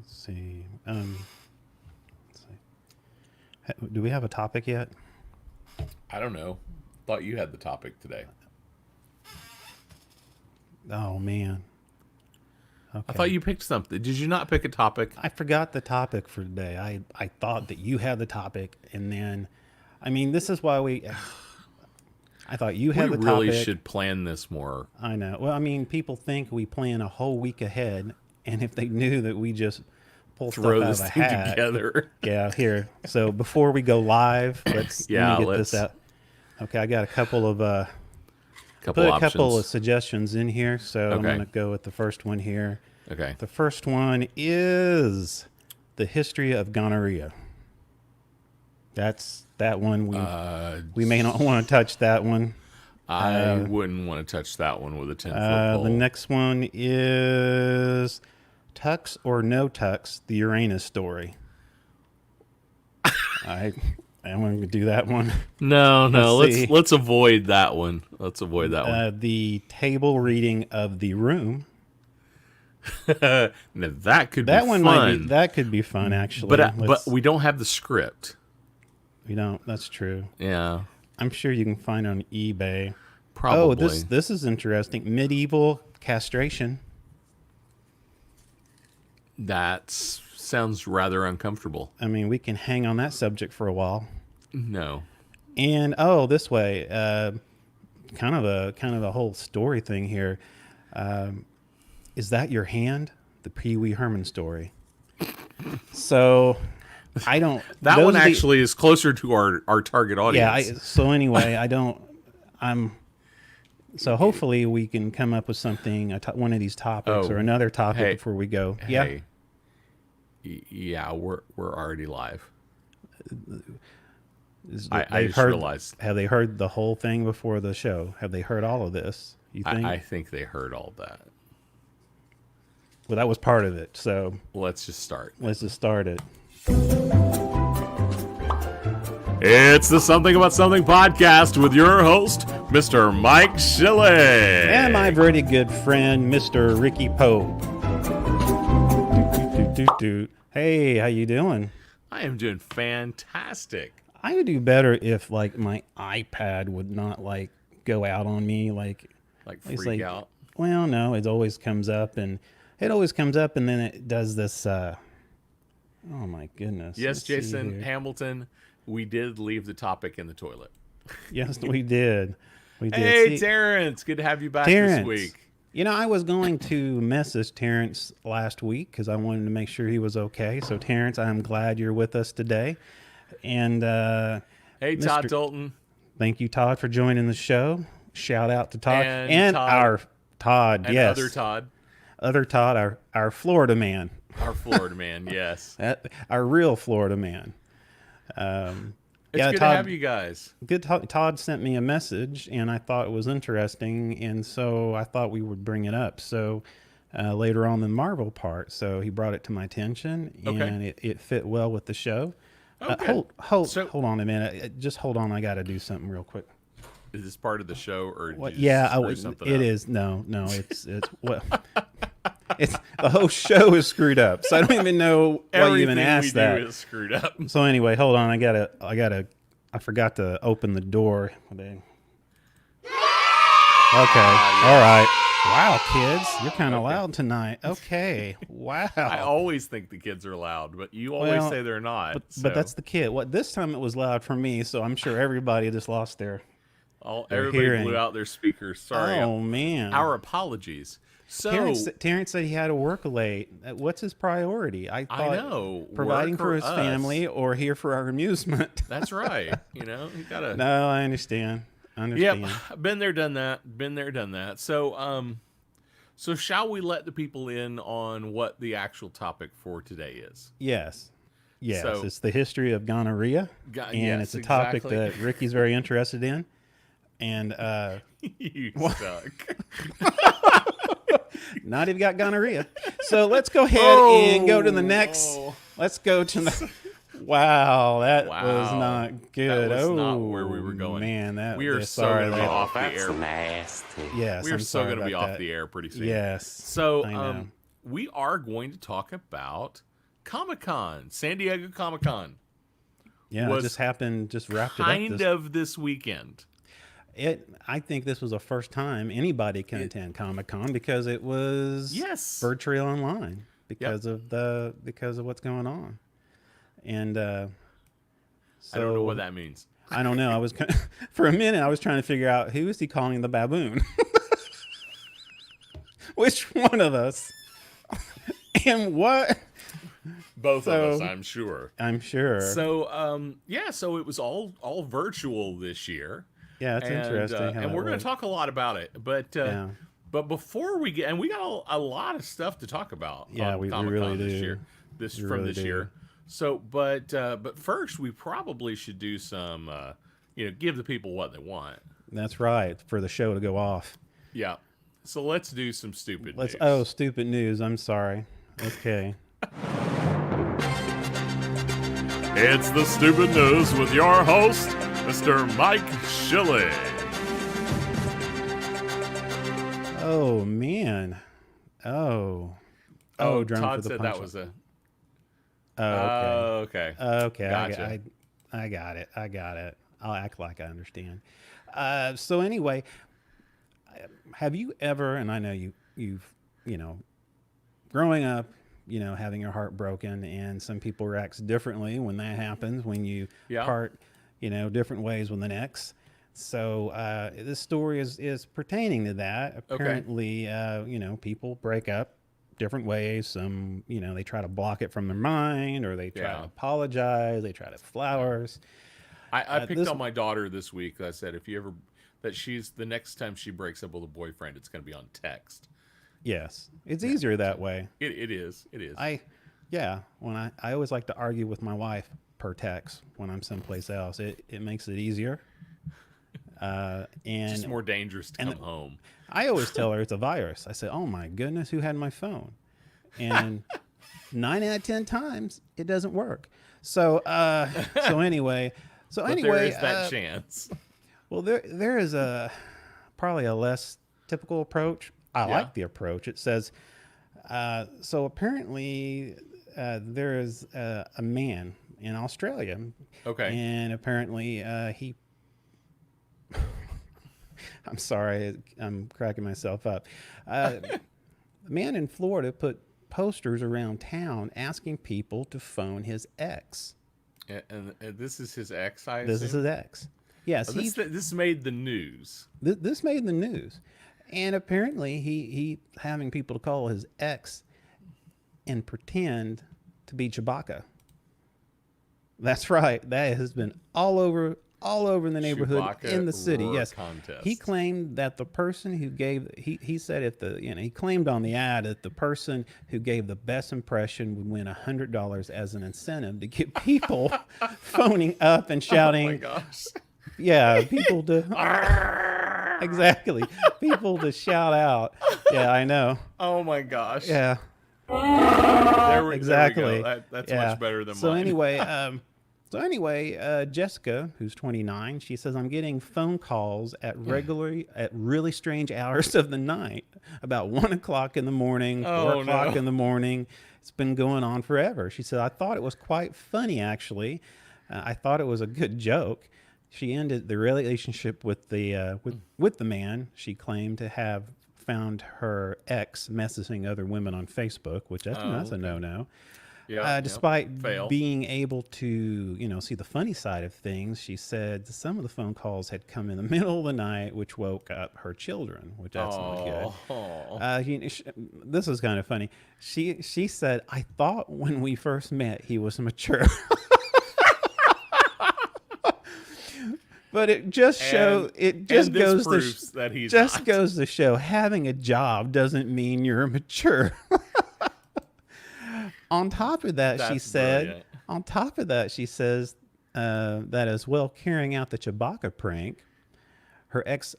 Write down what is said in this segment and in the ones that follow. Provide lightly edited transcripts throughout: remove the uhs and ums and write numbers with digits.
Let's see. Let's see. Do we have a topic yet? I don't know. Thought you had the topic today. Oh man. Okay. I thought you picked something. Did you not pick a topic? I forgot the topic for today. I thought that you had the topic, and then, I mean, this is why I thought you had the topic. We really should plan this more. I know. Well, I mean, people think we plan a whole week ahead, and if they knew that we just pull stuff out this of a thing hat together. Yeah, here. So before we go live, let me get this out. Okay, I got a couple of couple of suggestions in here, so I'm going to go with the first one here. Okay. The first one is the history of gonorrhea. That's that one. We may not want to touch that one. I wouldn't want to touch that one with a 10-foot pole. The next one is Tux or No Tux, the Uranus story. I'm going to do that one. No, let's avoid that one. Let's avoid that one. The table reading of The Room. Now that could be fun. That could be fun, actually. But we don't have the script. We don't. That's true. Yeah. I'm sure you can find it on eBay. Probably. Oh, this is interesting. Medieval castration. That sounds rather uncomfortable. I mean, we can hang on that subject for a while. No. And this way, kind of a whole story thing here. Is that your hand? The Pee Wee Herman story. So I don't. That one actually is closer to our target audience. Yeah. So anyway, So hopefully we can come up with something, one of these topics or another topic before we go. Yeah. Yeah, we're already live. I just realized. Have they heard the whole thing before the show? Have they heard all of this? You think? I think they heard all that. Well, that was part of it. So let's just start. Let's just start it. It's the Something About Something podcast with your host, Mr. Mike Schilling. And my very good friend, Mr. Ricky Poe. Hey, how you doing? I am doing fantastic. I would do better if, like, my iPad would not, like, go out on me, like freak out. Well, no, it always comes up, and then it does this. Oh my goodness! Yes, Jason Hamilton, we did leave the topic in the toilet. Yes, we did. We did. Hey, Terrence, good to have you back this week. You know, I was going to message Terrence last week because I wanted to make sure he was okay. So, Terrence, I'm glad you're with us today. And hey, Todd Dalton. Thank you, Todd, for joining the show. Shout out to Todd and our Todd. And yes, other Todd, our Florida man. Our Florida man, yes. Our real Florida man. It's good to have you guys. Good. Todd sent me a message, and I thought it was interesting, and so I thought we would bring it up. So later on the Marvel part, so he brought it to my attention, and it fit well with the show. Okay. Hold on a minute. Just hold on. I got to do something real quick. Is this part of the show, or it is. No, it's well. It's the whole show is screwed up, so I don't even know why you even asked that. Everything we do is screwed up. So anyway, hold on. I forgot to open the door. Okay. All right. Wow, kids, you're kind of loud tonight. Okay. Wow. I always think the kids are loud, but you always say they're not. But that's the kid. This time it was loud for me, so I'm sure everybody just lost their everybody hearing. Blew out their speakers. Sorry. Oh, man. Our apologies. So Terrence said he had to work late. What's his priority? I know. Providing for his family or here for our amusement. That's right. You gotta. No, I understand. Yep, been there, done that. So, so shall we let the people in on what the actual topic for today is? Yes. So, it's the history of gonorrhea, and it's a topic that Ricky's very interested in. And you suck. Not even got gonorrhea. So let's go ahead and go to the next. Let's go to the. Wow, that was not good. That was not where we were going. Man, we are so going to be off the air. Nasty. Yes, we are so going to be off the air pretty soon. Yes. So we are going to talk about ComicCon, San Diego Comic-Con, Yeah, it was just happened, just wrapped it up kind of this weekend. I think this was the first time anybody can attend Comic-Con because it was Yes. virtually online Yep. because of what's going on. And I don't know so what that means. I don't know. I was for a minute I was trying to figure out who is he calling the baboon? Which one of us? And what? Both of us, So I'm sure. I'm sure. So yeah, so it was all virtual this year. Yeah, it's interesting how And that we're going works. to talk a lot about it. Yeah. But before we get, and we got a lot of stuff to talk about Yeah, on we Comic-Con really this do. year, We from really this do. year. So, but first we probably should do some, give the people what they want. That's right, for the show to go off. Yeah. So let's do some stupid news. Stupid news. I'm sorry. Okay. It's the stupid news with your host, Mr. Mike Shilley. Oh man. Oh. Oh, Drum Todd for the said punch. that was a. Oh, Okay. okay. Gotcha. I got it. I got it. I'll act like I understand. So anyway, have you ever? And I know you've growing up, having your heart broken, and some people react differently when that happens. When you Yeah. part, different ways with an ex. So this story is pertaining to that. Apparently, people break up different ways. Some, they try to block it from their mind, or they try Yeah. to apologize. They try to flowers. I picked this- on my daughter this week. I said, if you ever, the next time she breaks up with a boyfriend, it's going to be on text. Yes, it's easier that way. It is. It is. When I always like to argue with my wife per text when I'm someplace else. It makes it easier. And It's more dangerous to come home. I always tell her it's a virus. I say, "Oh my goodness, who had my phone?" And 9 out of 10 times it doesn't work. So anyway, But there is that chance. well, there is probably a less typical approach. I Yeah. like the approach. It says, so apparently there is a man in Australia. Okay. And apparently he, I'm sorry, I'm cracking myself up. A man in Florida put posters around town asking people to phone his ex. And this is his ex, I This is assume? his ex. Yes, Oh, this made the news. This made the news, and apparently he having people to call his ex and pretend to be Chewbacca. That's right. That has been all over the neighborhood Chewbacca in the city. roar Yes, contest. he claimed that the person who gave he said if he claimed on the ad that the person who gave the best impression would win $100 as an incentive to get people phoning up and shouting. Oh my gosh. Yeah, people to exactly people to shout out. Yeah, I know. Oh my gosh. Yeah, Exactly. exactly. That's Yeah. much better than so mine. anyway, Jessica, who's 29, she says I'm getting phone calls at really strange hours of the night, about 1 o'clock in the morning, 4 Oh, o'clock no. in the morning. It's been going on forever. She said I thought it was quite funny actually. I thought it was a good joke. She ended the relationship with the with the man. She claimed to have found her ex messaging other women on Facebook, which that's a no-no. Yeah, Despite fail. being able to see the funny side of things, she said some of the phone calls had come in the middle of the night, which woke up her children, which that's not good. This was kind of funny. She said, "I thought when we first met he was mature." But it just shows. It just this goes to proves that he's just not. goes to show having a job doesn't mean you're mature. On top of that, she That's said. brilliant. On top of that, she says that as well carrying out the Chewbacca prank, her ex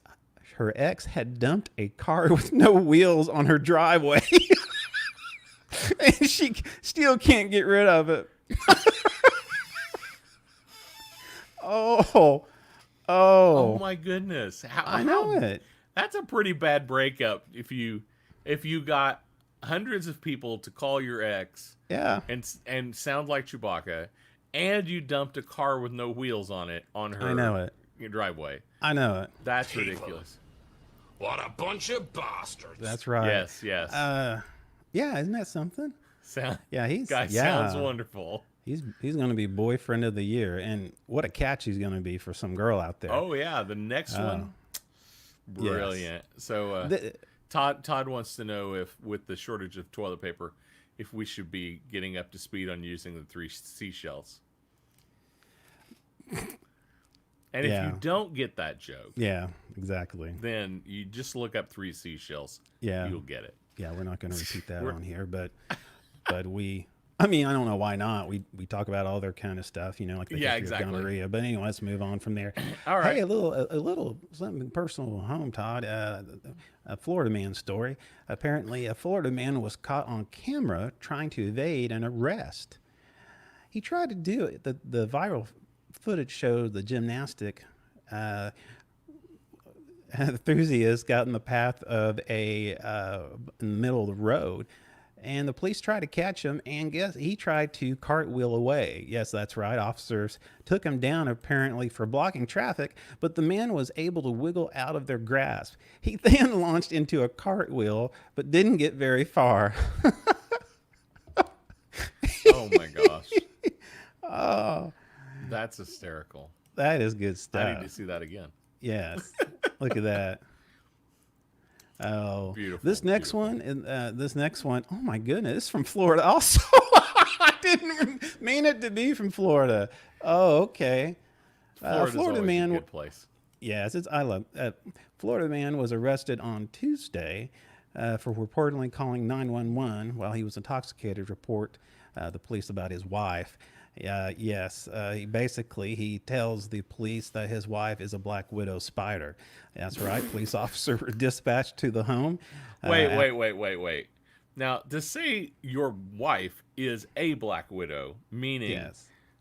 had dumped a car with no wheels on her driveway, and she still can't get rid of it. Oh my goodness. I know it. That's a pretty bad breakup if you got hundreds of people to call your ex Yeah, and sound like Chewbacca, and you dumped a car with no wheels on it on I know her it. driveway. I know it. That's ridiculous. What a bunch of bastards. That's right. Yes, yes. Yeah, isn't that something? Sound Yeah, sounds wonderful. He's going to be boyfriend of the year, and what a catch he's going to be for some girl out there. Oh yeah, the next one, brilliant. Yes. So Todd wants to know if, with the shortage of toilet paper, if we should be getting up to speed on using the 3 seashells. And if you don't get that joke, yeah, exactly, then you just look up 3 seashells. Yeah, you'll get it. Yeah, we're not going to repeat that on here, but we. I mean, I don't know why not. We talk about all their kind of stuff, like the history of gonorrhea. But anyway, let's move on from there. All right. Hey, a little something personal home, Todd. A Florida man story. Apparently, a Florida man was caught on camera trying to evade an arrest. He tried to do it. The viral footage showed the gymnastic enthusiast got in the path of in the middle of the road. And the police tried to catch him, and guess he tried to cartwheel away. Yes, that's right. Officers took him down apparently for blocking traffic, but the man was able to wiggle out of their grasp. He then launched into a cartwheel, but didn't get very far. Oh my gosh. Oh, that's hysterical. That is good stuff. I need to see that again. Yes. Look at that. Oh, beautiful. This next one, oh my goodness, it's from Florida also. I didn't mean it to be from Florida. Oh, okay. Florida man, a good place. Yes, Florida man was arrested on Tuesday for reportedly calling 911 while he was intoxicated to report the police about his wife. Yes, he tells the police that his wife is a black widow spider. That's right. Police officer were dispatched to the home. Wait. Now, to say your wife is a black widow, meaning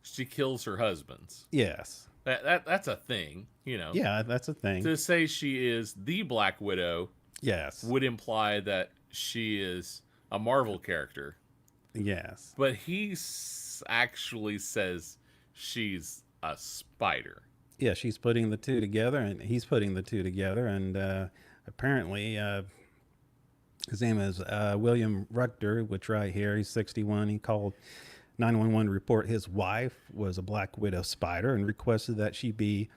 she kills her husbands. Yes. That's a thing, Yeah, that's a thing. To say she is the black widow, yes, would imply that she is a Marvel character. Yes. But he actually says she's a spider. Yeah, she's putting the two together, and he's putting the two together, and apparently his name is William Rucker, which right here, he's 61. He called 911 to report his wife was a black widow spider and requested that she be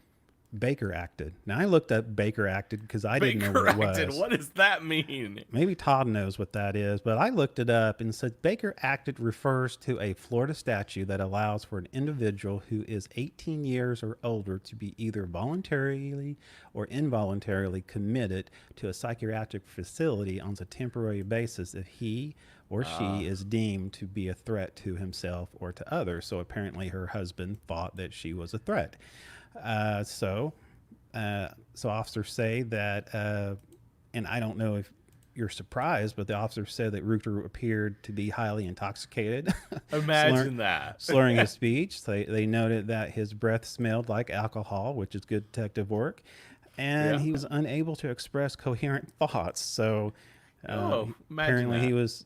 Baker acted. Now, I looked up Baker acted because I didn't know what it was. What does that mean? Maybe Todd knows what that is, but I looked it up and said Baker acted refers to a Florida statute that allows for an individual who is 18 years or older to be either voluntarily or involuntarily committed to a psychiatric facility on a temporary basis if he or she is deemed to be a threat to himself or to others. So apparently her husband thought that she was a threat. So officers say that, and I don't know if you're surprised, but the officers said that Rucker appeared to be highly intoxicated. Imagine that. Slurring his speech. They noted that his breath smelled like alcohol, which is good detective work, and he was unable to express coherent thoughts. So apparently he was,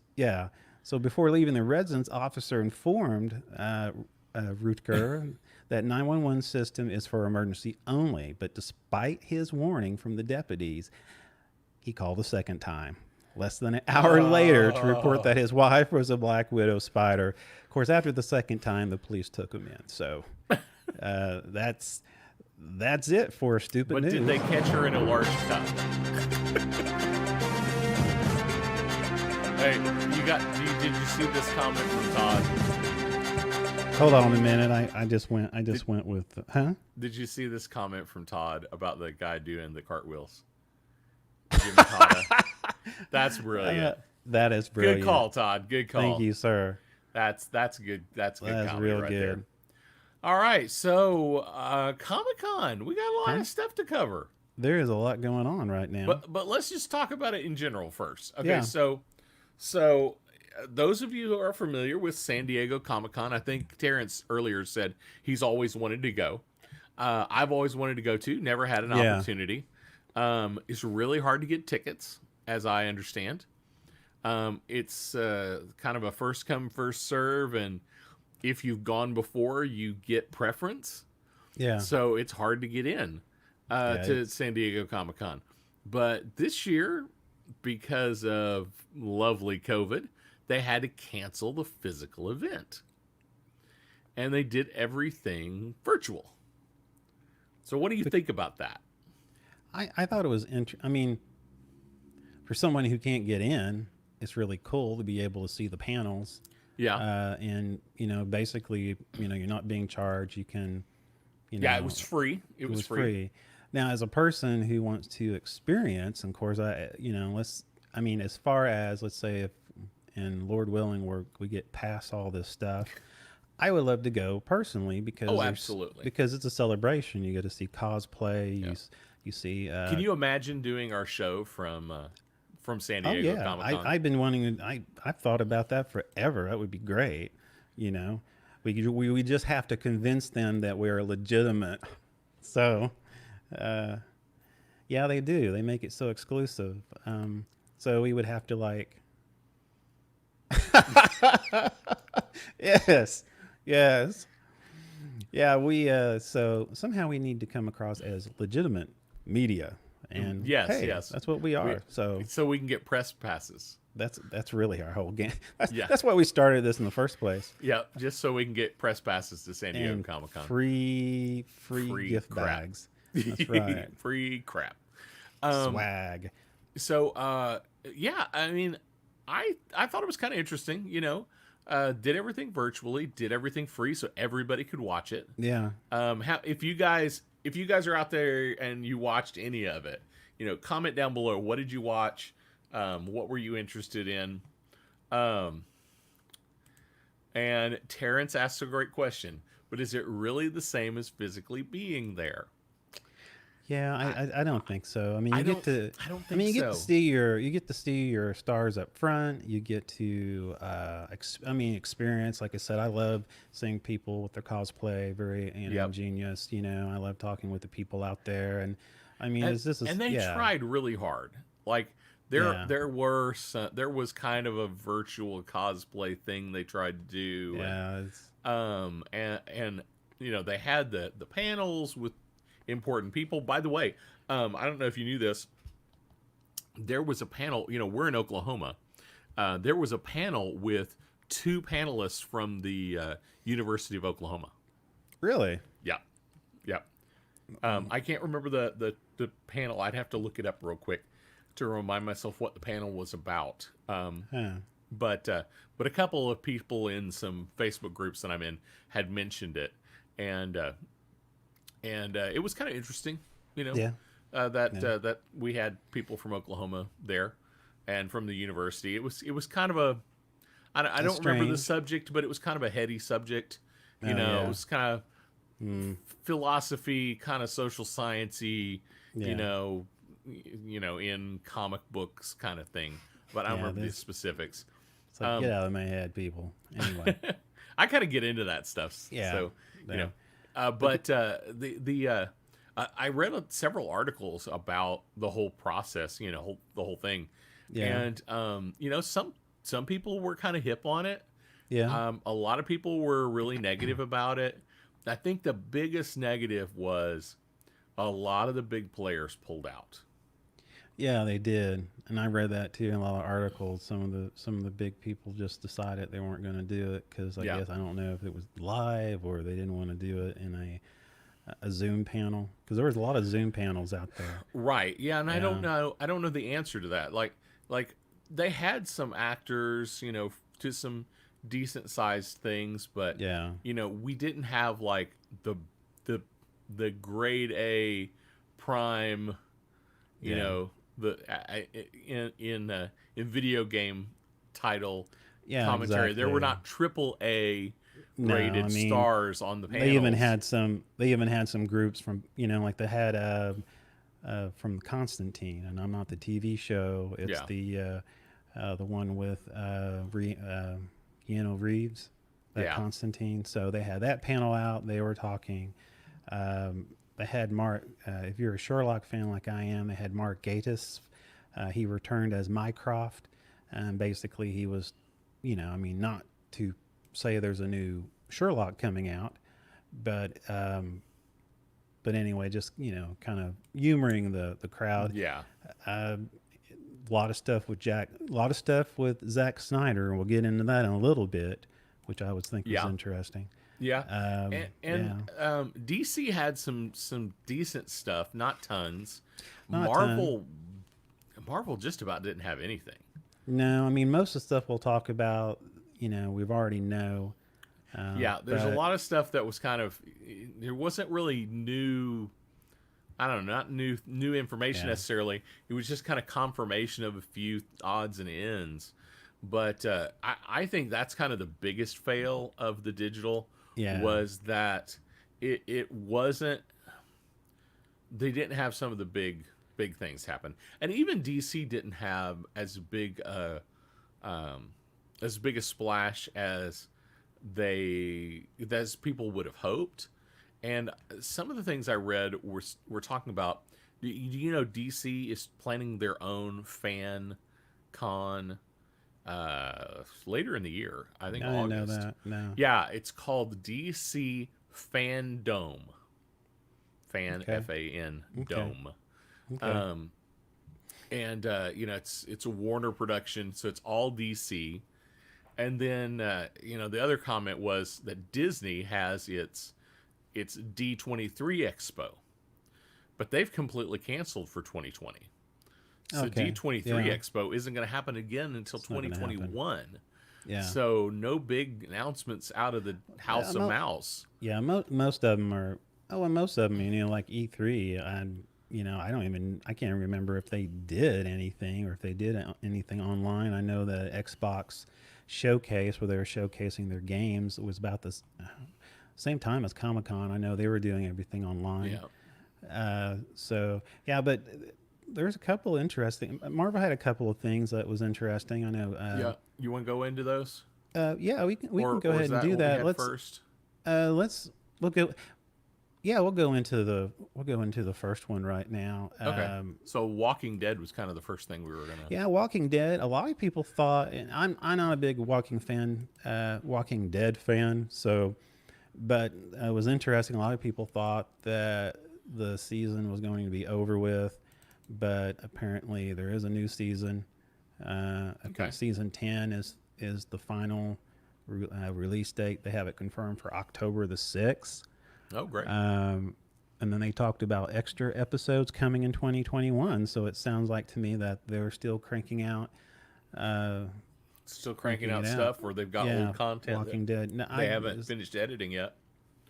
So before leaving the residence, officer informed Rucker that 911 system is for emergency only, but despite his warning from the deputies, he called a second time, less than an hour later, to report that his wife was a black widow spider. Of course, after the second time, the police took him in. So that's it for stupid news. But did they catch her in a large cup? Hey, did you see this comment from Todd? Hold on a minute. I just went with, Did you see this comment from Todd about the guy doing the cartwheels? Jimmy Cotta. That's brilliant. That is brilliant. Good call, Todd. Good call. Thank you, sir. That's good. That's good. That's real right good. There. All right, so ComicCon, we got a lot of stuff to cover. There is a lot going on right now. But let's just talk about it in general first. Okay, Yeah. So those of you who are familiar with San Diego Comic-Con, I think Terrence earlier said he's always wanted to go. I've always wanted to go too, never had an opportunity. It's really hard to get tickets, as I understand. It's kind of a first come, first serve, and if you've gone before, you get preference. Yeah. So it's hard to get in to San Diego Comic-Con. But this year, because of lovely COVID, they had to cancel the physical event. And they did everything virtual. So what do you think about that? I thought it was I mean, for someone who can't get in, it's really cool to be able to see the panels. Yeah. And, basically, you're not being charged. You can, Yeah, it was free. It was free. Now, as a person who wants to experience, and of course, as far as, let's say, if, and Lord willing, we get past all this stuff, I would love to go personally because absolutely. Because it's a celebration. You get to see cosplay. Yeah. You see. Can you imagine doing our show from San Diego Comic-Con? I've been wanting to. I've thought about that forever. That would be great. We just have to convince them that we're legitimate. So, yeah, they do. They make it so exclusive. So we would have to like. Yes. Yeah, so somehow we need to come across as legitimate media, and yes, that's what we are. So we can get press passes. That's really our whole game. That's why we started this in the first place. Yeah, just so we can get press passes to San Diego Comic-Con. Free gift crap. Bags. That's right. Free crap. Swag. So yeah, I mean, I thought it was kind of interesting. Did everything virtually, did everything free, so everybody could watch it. Yeah. If you guys are out there and you watched any of it, comment down below. What did you watch? What were you interested in? And Terrence asks a great question, but is it really the same as physically being there? Yeah, I don't think so. I mean, I don't think so. You get to see your stars up front. You get to experience. Like I said, I love seeing people with their cosplay, very ingenious. I love talking with the people out there, and I mean, they tried really hard. Like there was kind of a virtual cosplay thing they tried to do. Yeah. And they had the panels with important people. By the way, I don't know if you knew this. There was a panel. We're in Oklahoma. There was a panel with 2 panelists from the University of Oklahoma. Really? Yeah. I can't remember the panel. I'd have to look it up real quick to remind myself what the panel was about. But a couple of people in some Facebook groups that I'm in had mentioned it, and it was kind of interesting, that we had people from Oklahoma there, and from the university. It was kind of a, I don't remember the subject, but it was kind of a heady subject. It was kind of philosophy, kind of social sciencey, in comic books kind of thing. But I don't remember the specifics. It's like, get out of my head, people. Anyway, I kind of get into that stuff. Yeah. So I read several articles about the whole process, the whole thing. Yeah. And some people were kind of hip on it. Yeah. A lot of people were really negative about it. I think the biggest negative was a lot of the big players pulled out. Yeah, they did, and I read that too in a lot of articles. Some of the big people just decided they weren't going to do it because I guess I don't know if it was live or they didn't want to do it in a Zoom panel, because there was a lot of Zoom panels out there. Right. Yeah, and I don't know the answer to that. Like they had some actors, to some decent sized things, but we didn't have like the grade A prime, in video game title commentary. Exactly. There were not AAA graded stars on the panels. They even had some groups from like they had from Constantine, and I'm not the TV show. It's the one with Keanu Reeves, Constantine. So they had that panel out. They were talking. They had Mark. If you're a Sherlock fan like I am, they had Mark Gatiss. He returned as Mycroft. And basically, he was, I mean, not to say there's a new Sherlock coming out, but anyway, just kind of humoring the crowd. Yeah. A lot of stuff with a lot of stuff with Zack Snyder, and we'll get into that in a little bit, which I would think was interesting. Yeah, Yeah. DC had some decent stuff, not tons. Not Marvel just about didn't have anything. No, I mean most of the stuff we'll talk about, we've already know. Yeah, there's a lot of stuff that was kind of, there wasn't really new. I don't know, not new information necessarily. It was just kind of confirmation of a few odds and ends. But I think that's kind of the biggest fail of the digital was that it wasn't. They didn't have some of the big things happen, and even DC didn't have as big a splash as people would have hoped. And some of the things I read were talking about. DC is planning their own fan con later in the year. I think August. I know that. No. Yeah, it's called DC Fandome. Fan Fan Dome. Okay. And it's a Warner production, so it's all DC. And then the other comment was that Disney has its D23 Expo, but they've completely canceled for 2020. So D23 Expo isn't going to happen again until 2021. Yeah. So no big announcements out of the House of Mouse. Yeah, most of them are. Oh, and most of them, like E3. I can't remember if they did anything or if they did anything online. I know the Xbox showcase where they were showcasing their games. It was about the same time as ComicCon. I know they were doing everything online. Yeah. But there's a couple interesting. Marvel had a couple of things that was interesting. I know. Yeah. You want to go into those? Yeah, we can go ahead and do that. We'll go into the first one right now. Okay. So Walking Dead was kind of the first thing we were gonna. Yeah, Walking Dead. A lot of people thought, and I'm not a big Walking Dead fan. So, but it was interesting. A lot of people thought that the season was going to be over with, but apparently there is a new season. I think season 10 is the final release date. They have it confirmed for October the 6th. Oh, great. And then they talked about extra episodes coming in 2021. So it sounds like to me that they're still cranking out. Stuff, or they've got old content. Walking Dead. No, they haven't finished editing yet.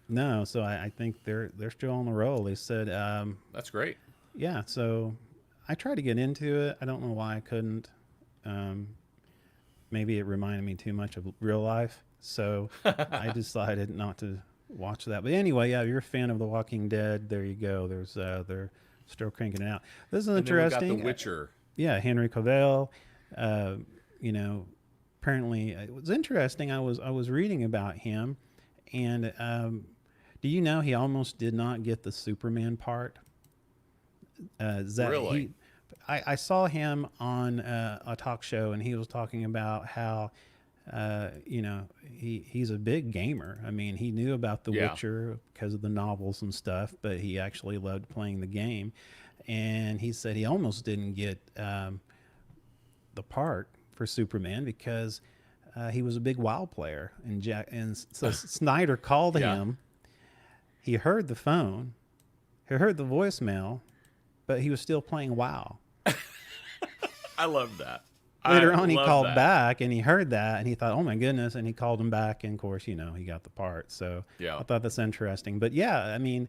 No, so I think they're still on the roll. They said that's great. Yeah, so I tried to get into it. I don't know why I couldn't. Maybe it reminded me too much of real life, so I decided not to watch that. But anyway, yeah, if you're a fan of The Walking Dead, there you go. There's they're still cranking it out. This is interesting. Then we got The Witcher. Henry Cavill. Apparently it was interesting. I was reading about him, and do you know he almost did not get the Superman part? Really? I saw him on a talk show, and he was talking about how he's a big gamer. I mean, he knew about The Witcher because of the novels and stuff, but he actually loved playing the game. And he said he almost didn't get the part for Superman because he was a big WoW player. And so Snyder called him. He heard the phone. He heard the voicemail, but he was still playing WoW. I love that. Later on, he called back, and he heard that, and he thought, "Oh my goodness!" And he called him back, and of course, he got the part. So I thought that's interesting. But yeah, I mean,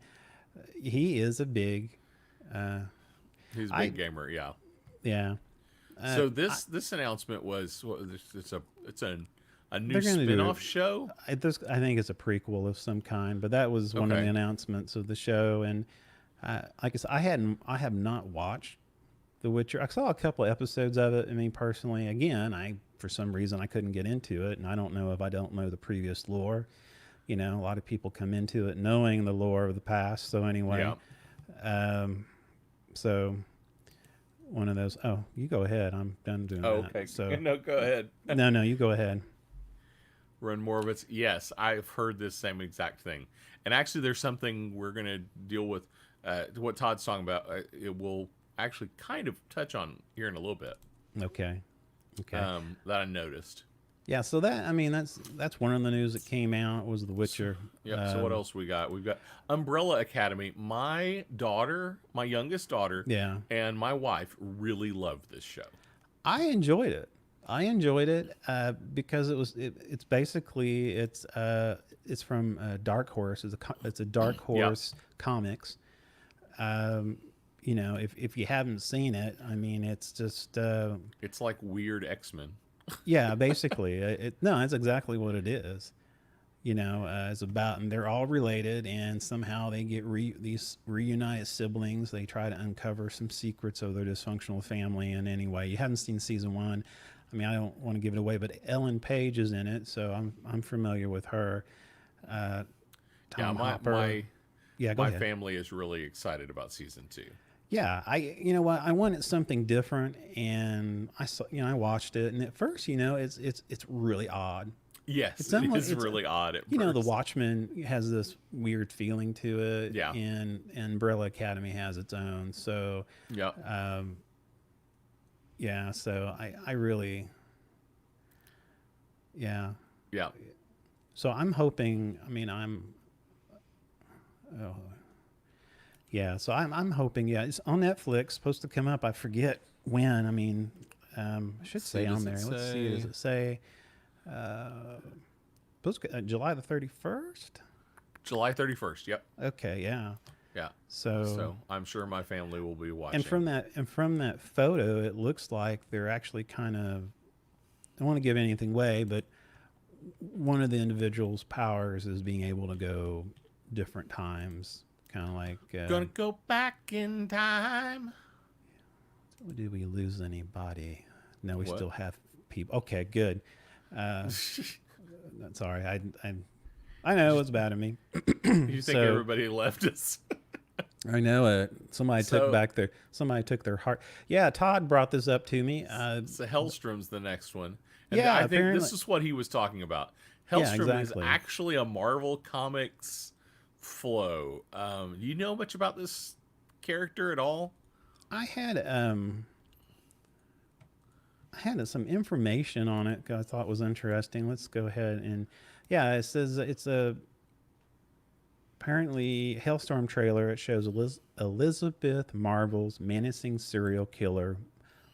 he is a big. He's a big gamer. Yeah. Yeah. So this announcement was it's a new spin-off show. I think it's a prequel of some kind, but that was one of the announcements of the show. And like I said, I have not watched The Witcher. I saw a couple of episodes of it. I mean, personally, again, for some reason I couldn't get into it, and I don't know if I don't know the previous lore. A lot of people come into it knowing the lore of the past. So anyway, one of those. Oh, you go ahead. I'm done doing Oh, that. okay. So No, go ahead. no, you go ahead. Run Moravitz. Yes, I've heard this same exact thing. And actually, there's something we're going to deal with. What Todd's talking about, it will actually kind of touch on here in a little bit. Okay. That I noticed. Yeah. So that's one of the news that came out was The Witcher. Yep. So what else we got? We've got Umbrella Academy. My youngest daughter, Yeah. and my wife really loved this show. I enjoyed it. Because it's basically it's from Dark Horse. It's a Dark Horse comics. If you haven't seen it, I mean, it's just it's like weird X-Men. Yeah, basically, that's exactly what it is. It's about, and they're all related, and somehow they get these reunited siblings. They try to uncover some secrets of their dysfunctional family. And anyway, you haven't seen season 1. I mean, I don't want to give it away, but Ellen Page is in it, so I'm familiar with her. Tom Hopper. My family is really excited about season 2. Yeah, I wanted something different, and I watched it, and at first, it's really odd. Yes, it's really odd at first. The Watchmen has this weird feeling to it. Yeah. And Umbrella Academy has its own. So yeah. So I really, yeah. Yeah. So I'm hoping. So I'm hoping. Yeah, it's on Netflix. Supposed to come up. I forget when. I should say on there. Let's see. Does it say? July the 31st. July 31st. Yep. Okay. Yeah. Yeah. So I'm sure my family will be watching. And from that photo, it looks like they're actually kind of. I don't want to give anything away, but one of the individual's powers is being able to go different times, kind of like. Gonna go back in time. Did we lose anybody? No, we still have people. Okay, good. Sorry, I know it's bad of me. You think everybody left us? I know it. Somebody took their heart. Yeah, Todd brought this up to me. So Hellstrom's the next one. And yeah, I think this is what he was talking about. Hellstrom is actually a Marvel Comics flow. You know much about this character at all? I had some information on it I thought was interesting. Let's go ahead and it says it's apparently Hellstorm trailer. It shows Elizabeth Marvel's menacing serial killer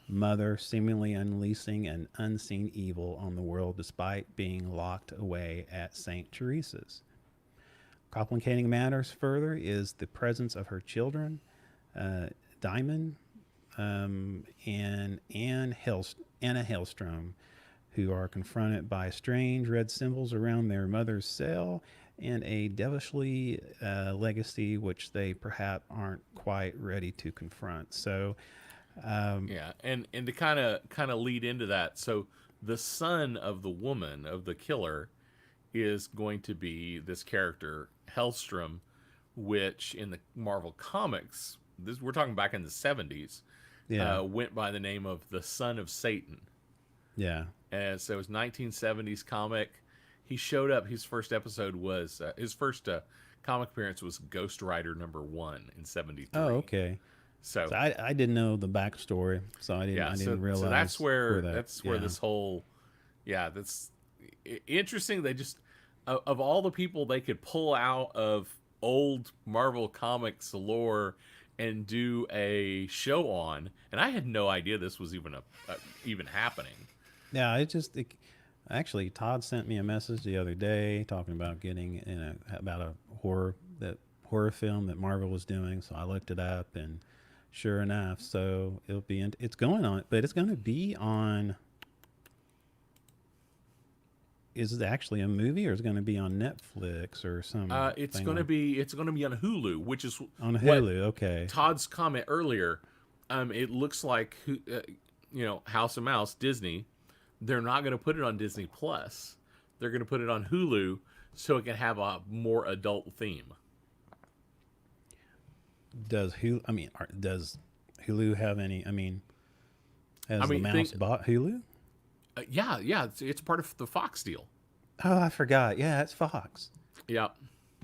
mother seemingly unleashing an unseen evil on the world despite being locked away at St. Teresa's. Complicating matters further is the presence of her children, Diamond and Anna Hellstrom, who are confronted by strange red symbols around their mother's cell and a devilishly legacy which they perhaps aren't quite ready to confront. So, and to kind of lead into that, so the son of the woman of the killer is going to be this character Hellstrom, which in the Marvel Comics, we're talking back in the 70s, went by the name of the Son of Satan. Yeah. And so it was 1970s comic. He showed up. His first episode was his first comic appearance was Ghost Rider #1 in '73. Oh, okay. So I didn't know the backstory, so I didn't realize. So that's where this whole that's interesting. They just of all the people they could pull out of old Marvel Comics lore and do a show on, and I had no idea this was even even happening. Yeah, actually Todd sent me a message the other day talking about getting about a horror film that Marvel was doing. So I looked it up, and sure enough, so it's going on, but it's going to be on. Is it actually a movie, or is it going to be on Netflix or something? It's going to be on Hulu, which is on Hulu. Okay. Todd's comment earlier. It looks like House of Mouse, Disney. They're not going to put it on Disney Plus. They're going to put it on Hulu so it can have a more adult theme. Does Hulu have any? I mean, has the mouse think, bought Hulu? yeah, it's part of the Fox deal. Oh, I forgot. Yeah, it's Fox. Yeah,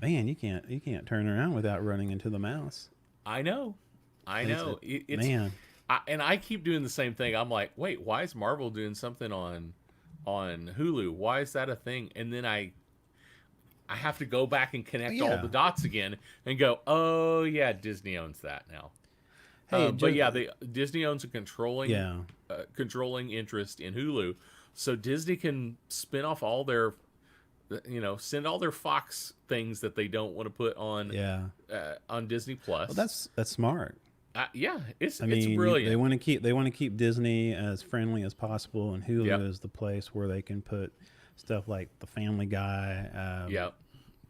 Man, you can't turn around without running into the mouse. I know. It's man. And I keep doing the same thing. I'm like, wait, why is Marvel doing something on Hulu? Why is that a thing? And then I have to go back and connect all the dots again and go, oh yeah, Disney owns that now. Hey, but yeah, Disney owns a controlling interest in Hulu, so Disney can spin off all their, send all their Fox things that they don't want to put on Disney Plus. Well, that's smart. It's mean, brilliant. They want to keep Disney as friendly as possible, and Hulu is the place where they can put stuff like The Family Guy.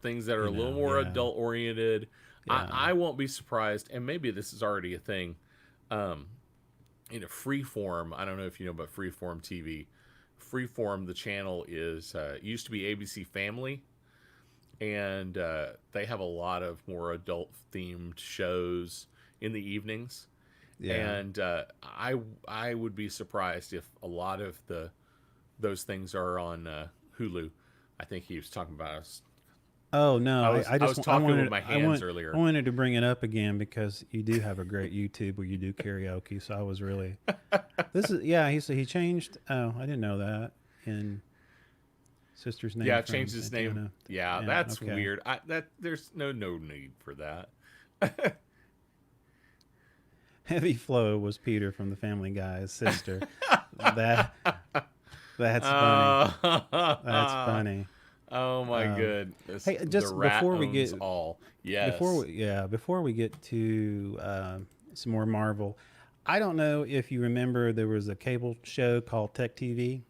Things that are a little more adult oriented. Yeah. I won't be surprised, and maybe this is already a thing. Freeform. I don't know if you know about Freeform TV. Freeform, the channel is used to be ABC Family, and they have a lot of more adult themed shows in the evenings. And I would be surprised if a lot of those things are on Hulu. I think he was talking about us. Oh no! I was talking with my hands earlier. I wanted to bring it up again because you do have a great YouTube where you do karaoke. So I was really, He said he changed. Oh, I didn't know that. In sister's name. Yeah, changed his name. Yeah, that's weird. There's no need for that. Heavy Flow was Peter from the Family Guy's sister. That's funny. That's funny. Oh my goodness! Hey, just before we get before we get to some more Marvel, I don't know if you remember there was a cable show called Tech TV,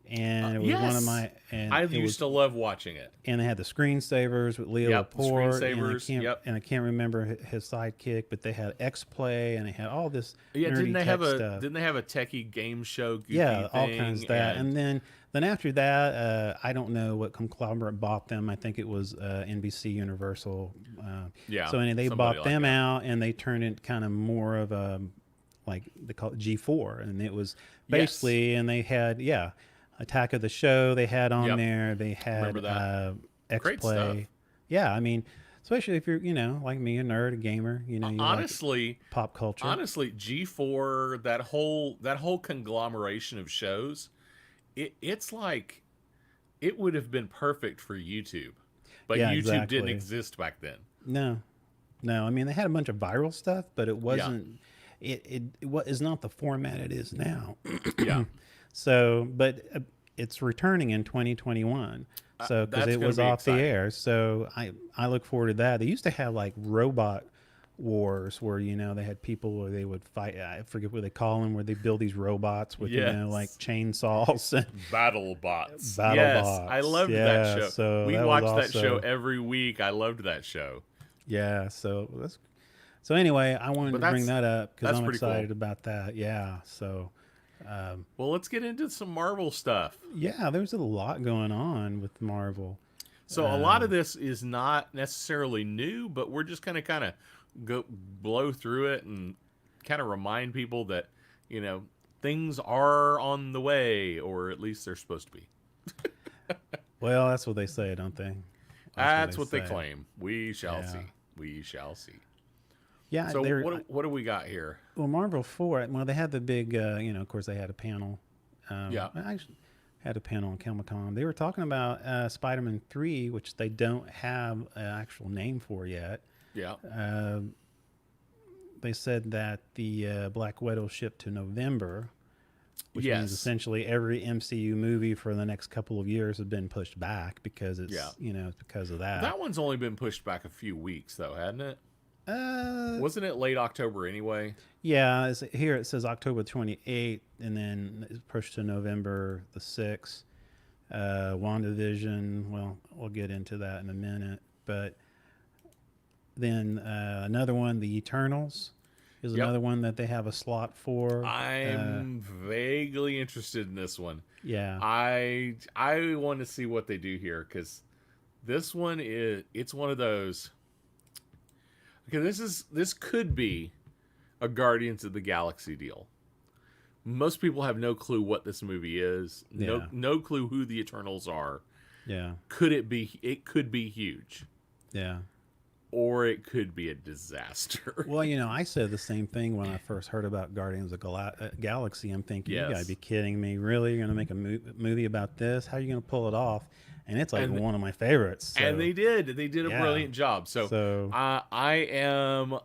and it was one of my. And I used to love watching it. And they had the screensavers with Leo Laporte, and I can't remember his sidekick, but they had X Play, and they had all this. Yeah, didn't they have a techie game show? Goofy all thing, kinds of that, and then after that, I don't know what conglomerate bought them. I think it was NBC Universal. So they bought them out, and they turned it kind of more of a, like they call it G4, and it was basically, and they had Attack of the Show they had on there. They had X Play. Yeah, I mean, especially if you're like me, a nerd, a gamer. You honestly, like pop culture. Honestly, G4, that whole conglomeration of shows. It's like it would have been perfect for YouTube, but YouTube didn't exist back then. No. I mean, they had a bunch of viral stuff, but it wasn't. It is not the format it is now. So, but it's returning in 2021. So, because it was off the air, so I look forward to that. They used to have like robot wars where they had people where they would fight. I forget what they call them, where they build these robots with like chainsaws and battle bots. Bots. I loved that show. So we watched that show every week. I loved that show. Yeah. So anyway, I wanted to bring that up because I'm excited about that. Yeah. So. Well, let's get into some Marvel stuff. Yeah, there's a lot going on with Marvel. So a lot of this is not necessarily new, but we're just kind of blow through it and kind of remind people that things are on the way, or at least they're supposed to be. Well, that's what they say, don't they? That's what they claim. We shall see. We shall see. Yeah. So what do we got here? Well, Marvel 4. Well, they had the big. Of course, they had a panel. I actually had a panel on ComicCon. They were talking about Spider-Man 3, which they don't have an actual name for yet. Yeah. They said that the Black Widow shipped to November, which means essentially every MCU movie for the next couple of years has been pushed back because it's it's because of that. That one's only been pushed back a few weeks though, hadn't it? Wasn't it late October anyway? Yeah, here it says October 28th, and then it's pushed to November the 6th. WandaVision, well, we'll get into that in a minute. But then another one, The Eternals, is another one that they have a slot for. I'm vaguely interested in this one. Yeah. I want to see what they do here, because this one it's one of those... Okay, this could be a Guardians of the Galaxy deal. Most people have no clue what this movie is. No clue who the Eternals are. Yeah. It could be huge. Yeah. Or it could be a disaster. Well, I said the same thing when I first heard about Guardians of the Galaxy. I'm thinking, Yes. you gotta be kidding me. Really? You're going to make a movie about this? How are you going to pull it off? And it's like one of my favorites. So. And they did. They did a brilliant job. So I am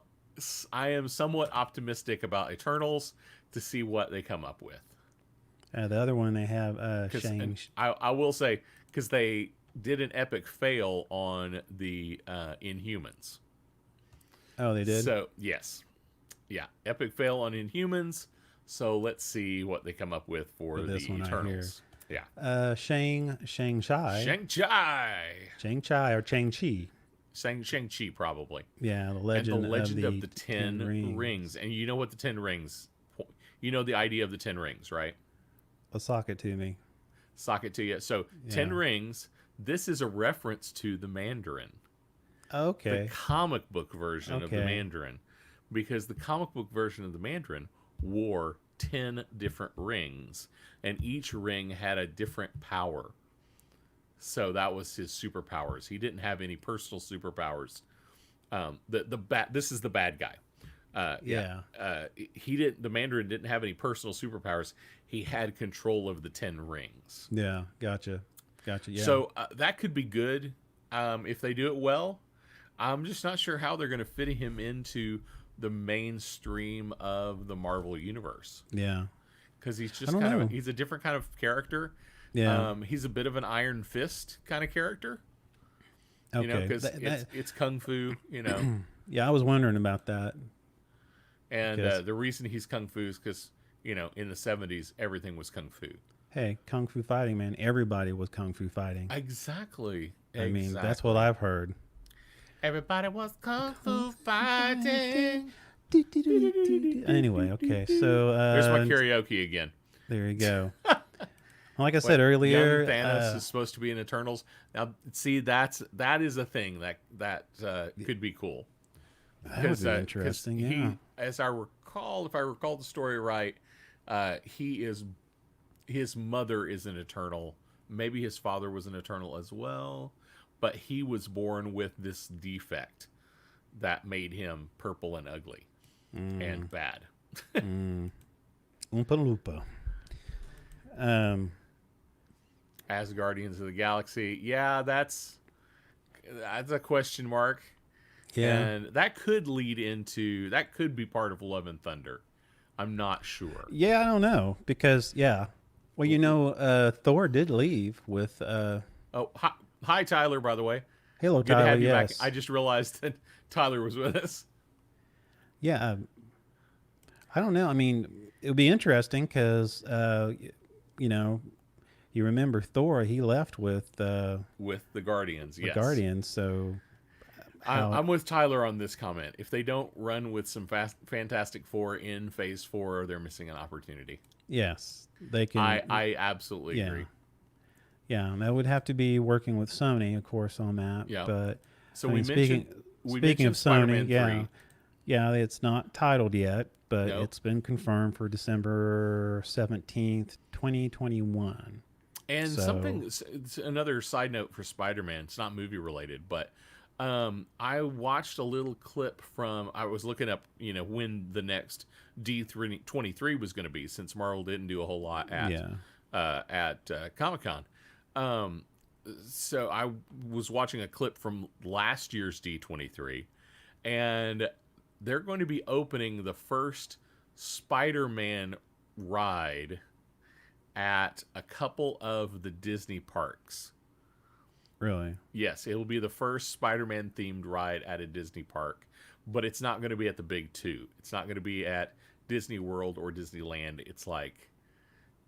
somewhat optimistic about Eternals to see what they come up with. The other one they have Shang. I will say, because they did an epic fail on the Inhumans. Oh, they did? So, yes. Yeah, epic fail on Inhumans. So let's see what they come up with for the Eternals. Yeah. Shang-Chi. Shang-Chi or Shang-Chi. Shang-Chi, probably. Yeah, the legend of the Ten Rings. And you know what the 10 rings... You know the idea of the 10 rings, right? Well, sock it to me. Sock it to you. So, 10 rings, this is a reference to the Mandarin. Okay. The comic book version of the Mandarin. Because the comic book version of the Mandarin wore 10 different rings. And each ring had a different power. So, that was his superpowers. He didn't have any personal superpowers. This is the bad guy. The Mandarin didn't have any personal superpowers. He had control of the 10 rings. Yeah, gotcha. Yeah. So that could be good if they do it well. I'm just not sure how they're going to fit him into the mainstream of the Marvel universe. Yeah, because he's just he's a different kind of character. Yeah, he's a bit of an Iron Fist kind of character. Okay, because it's kung fu. Yeah, I was wondering about that. And the reason he's kung fu is because, in the 70s, everything was kung fu. Hey, kung fu fighting, man. Everybody was kung fu fighting. Exactly. I mean, that's what I've heard. Everybody was kung fu fighting. Anyway, okay. So there's my karaoke again. There you go. Like I said earlier, young Thanos is supposed to be in Eternals. Now, see, that is a thing that could be cool. That would be interesting. Yeah. As I recall, if I recall the story right, his mother is an Eternal. Maybe his father was an Eternal as well, but he was born with this defect that made him purple and ugly and bad. Oompa Loompa. As Guardians of the Galaxy, yeah, that's a question mark. Yeah. And that could be part of Love and Thunder. I'm not sure. Yeah, I don't know. Because, well, Thor did leave with... Hi, Tyler, by the way. Hello, Good Tyler, to have you yes. back. I just realized that Tyler was with us. Yeah. I don't know. I mean, it would be interesting because, you remember Thor, he left with the Guardians, yes. Guardians, so... I'm with Tyler on this comment. If they don't run with some Fantastic Four in Phase 4, they're missing an opportunity. Yes, they can. I absolutely agree. Yeah, that would have to be working with Sony, of course, on that. Yeah. But so speaking of Sony, 3. Yeah, it's not titled yet, but it's been confirmed for December 17th, 2021. And another side note for Spider-Man. It's not movie related, but. I watched a little clip I was looking up, when the next D23 was going to be, since Marvel didn't do a whole lot at ComicCon. So I was watching a clip from last year's D23, and they're going to be opening the first Spider-Man ride at a couple of the Disney parks. Really? Yes, it will be the first Spider-Man themed ride at a Disney park, but it's not going to be at the big two. It's not going to be at Disney World or Disneyland. It's like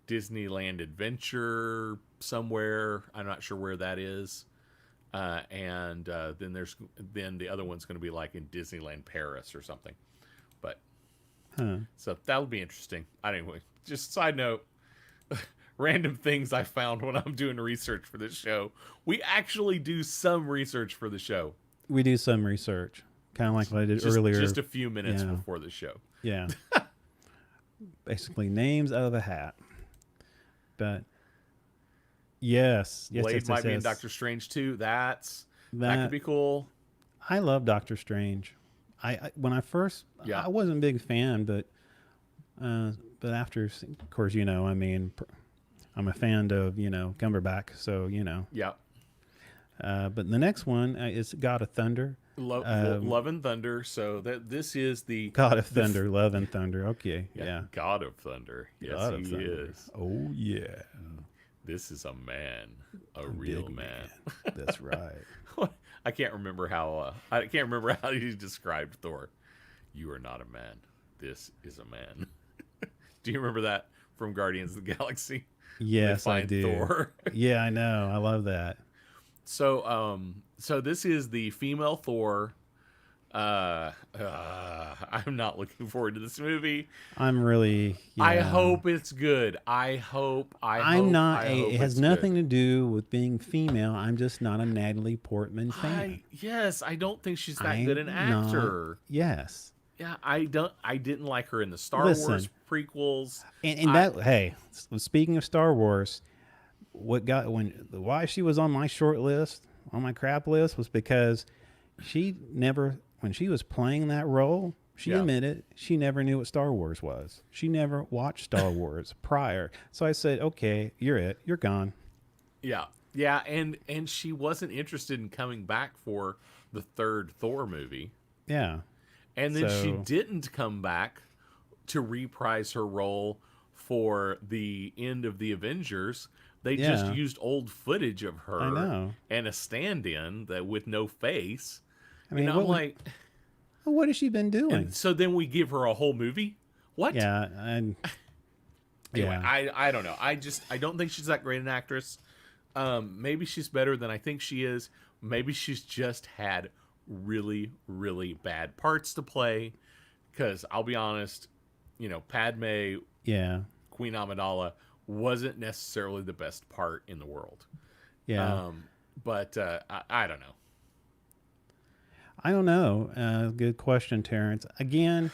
Disneyland Adventure somewhere. I'm not sure where that is. And then the other one's going to be like in Disneyland Paris or something. But so that'll be interesting. Anyway, just side note. Random things I found when I'm doing research for this show. We actually do some research for the show. We do some research, kind of like what I did earlier. Just a few minutes before the show. Yeah. Basically, names out of the hat. But yes, Blade might be in Doctor Strange too. That could be cool. I love Doctor Strange. I when I first, I wasn't a big fan, but after, of course, you know, I mean, I'm a fan of, you know, Cumberbatch, so you know. Yeah. But the next one is God of Thunder. Love and Thunder. So this is the God of Thunder, Love and Thunder. Okay, yeah. God of Thunder. Yes, God of he Thunder. is. Oh yeah. This is a man, a real man. That's right. I can't remember how he described Thor. You are not a man. This is a man. Do you remember that from Guardians of the Galaxy? Yes, I do. Thor. Yeah, I know. I love that. So, so this is the female Thor. I'm not looking forward to this movie. I'm really. Yeah. I hope it's good. It has nothing to do with being female. I'm just not a Natalie Portman fan. I don't think she's that good an actor. Yes. Yeah, I didn't like her in the Star Wars prequels. Hey, speaking of Star Wars, why she was on my short list, on my crap list, was because when she was playing that role, she admitted she never knew what Star Wars was. She never watched Star Wars prior. So I said, okay, you're gone. Yeah. Yeah, and she wasn't interested in coming back for the third Thor movie. Yeah. And then she didn't come back to reprise her role for the end of the Avengers. They just used old footage of her and a stand-in with no face. I mean, I'm like, what has she been doing? And so then we give her a whole movie? What? Yeah. Anyway, I don't know. I don't think she's that great an actress. Maybe she's better than I think she is. Maybe she's just had really, really bad parts to play. Because I'll be honest, you know, Padme, Queen Amidala, wasn't necessarily the best part in the world. Yeah. But I don't know. I don't know. Good question, Terrence. Again,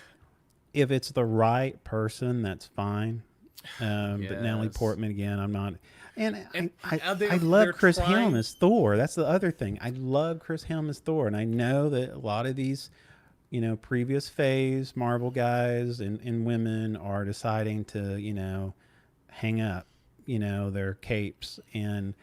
if it's the right person, that's fine. But Natalie Portman, again, I'm not. And I love Chris Helm as Thor. That's the other thing. I love Chris Helm as Thor. And I know that a lot of these, you know, previous phase Marvel guys and women are deciding to, you know, hang up, you know, their capes. And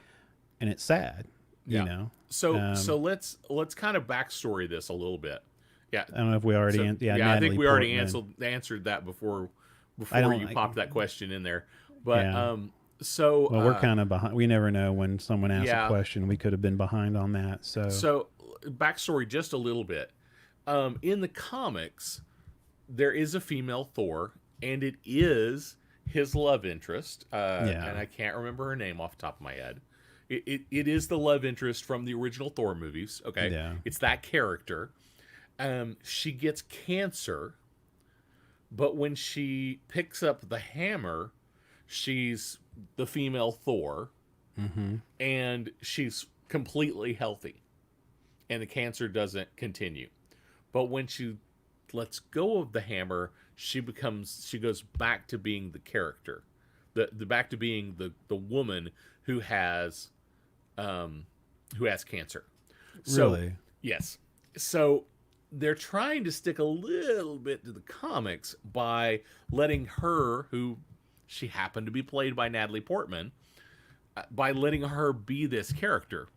it's sad, you know. So let's kind of backstory this a little bit. Yeah. I don't know if we already I think we already answered that before you popped that question in there. But we're kind of behind. We never know when someone asks a question. We could have been behind on that. So backstory just a little bit. In the comics, there is a female Thor, and it is his love interest. And I can't remember her name off the top of my head. It is the love interest from the original Thor movies. Okay. Yeah. It's that character. She gets cancer, but when she picks up the hammer, she's the female Thor, and she's completely healthy, and the cancer doesn't continue. But when she lets go of the hammer, she goes back to being the character, back to being the woman who has cancer. Really? Yes. So they're trying to stick a little bit to the comics by letting her, who she happened to be played by Natalie Portman, by letting her be this character.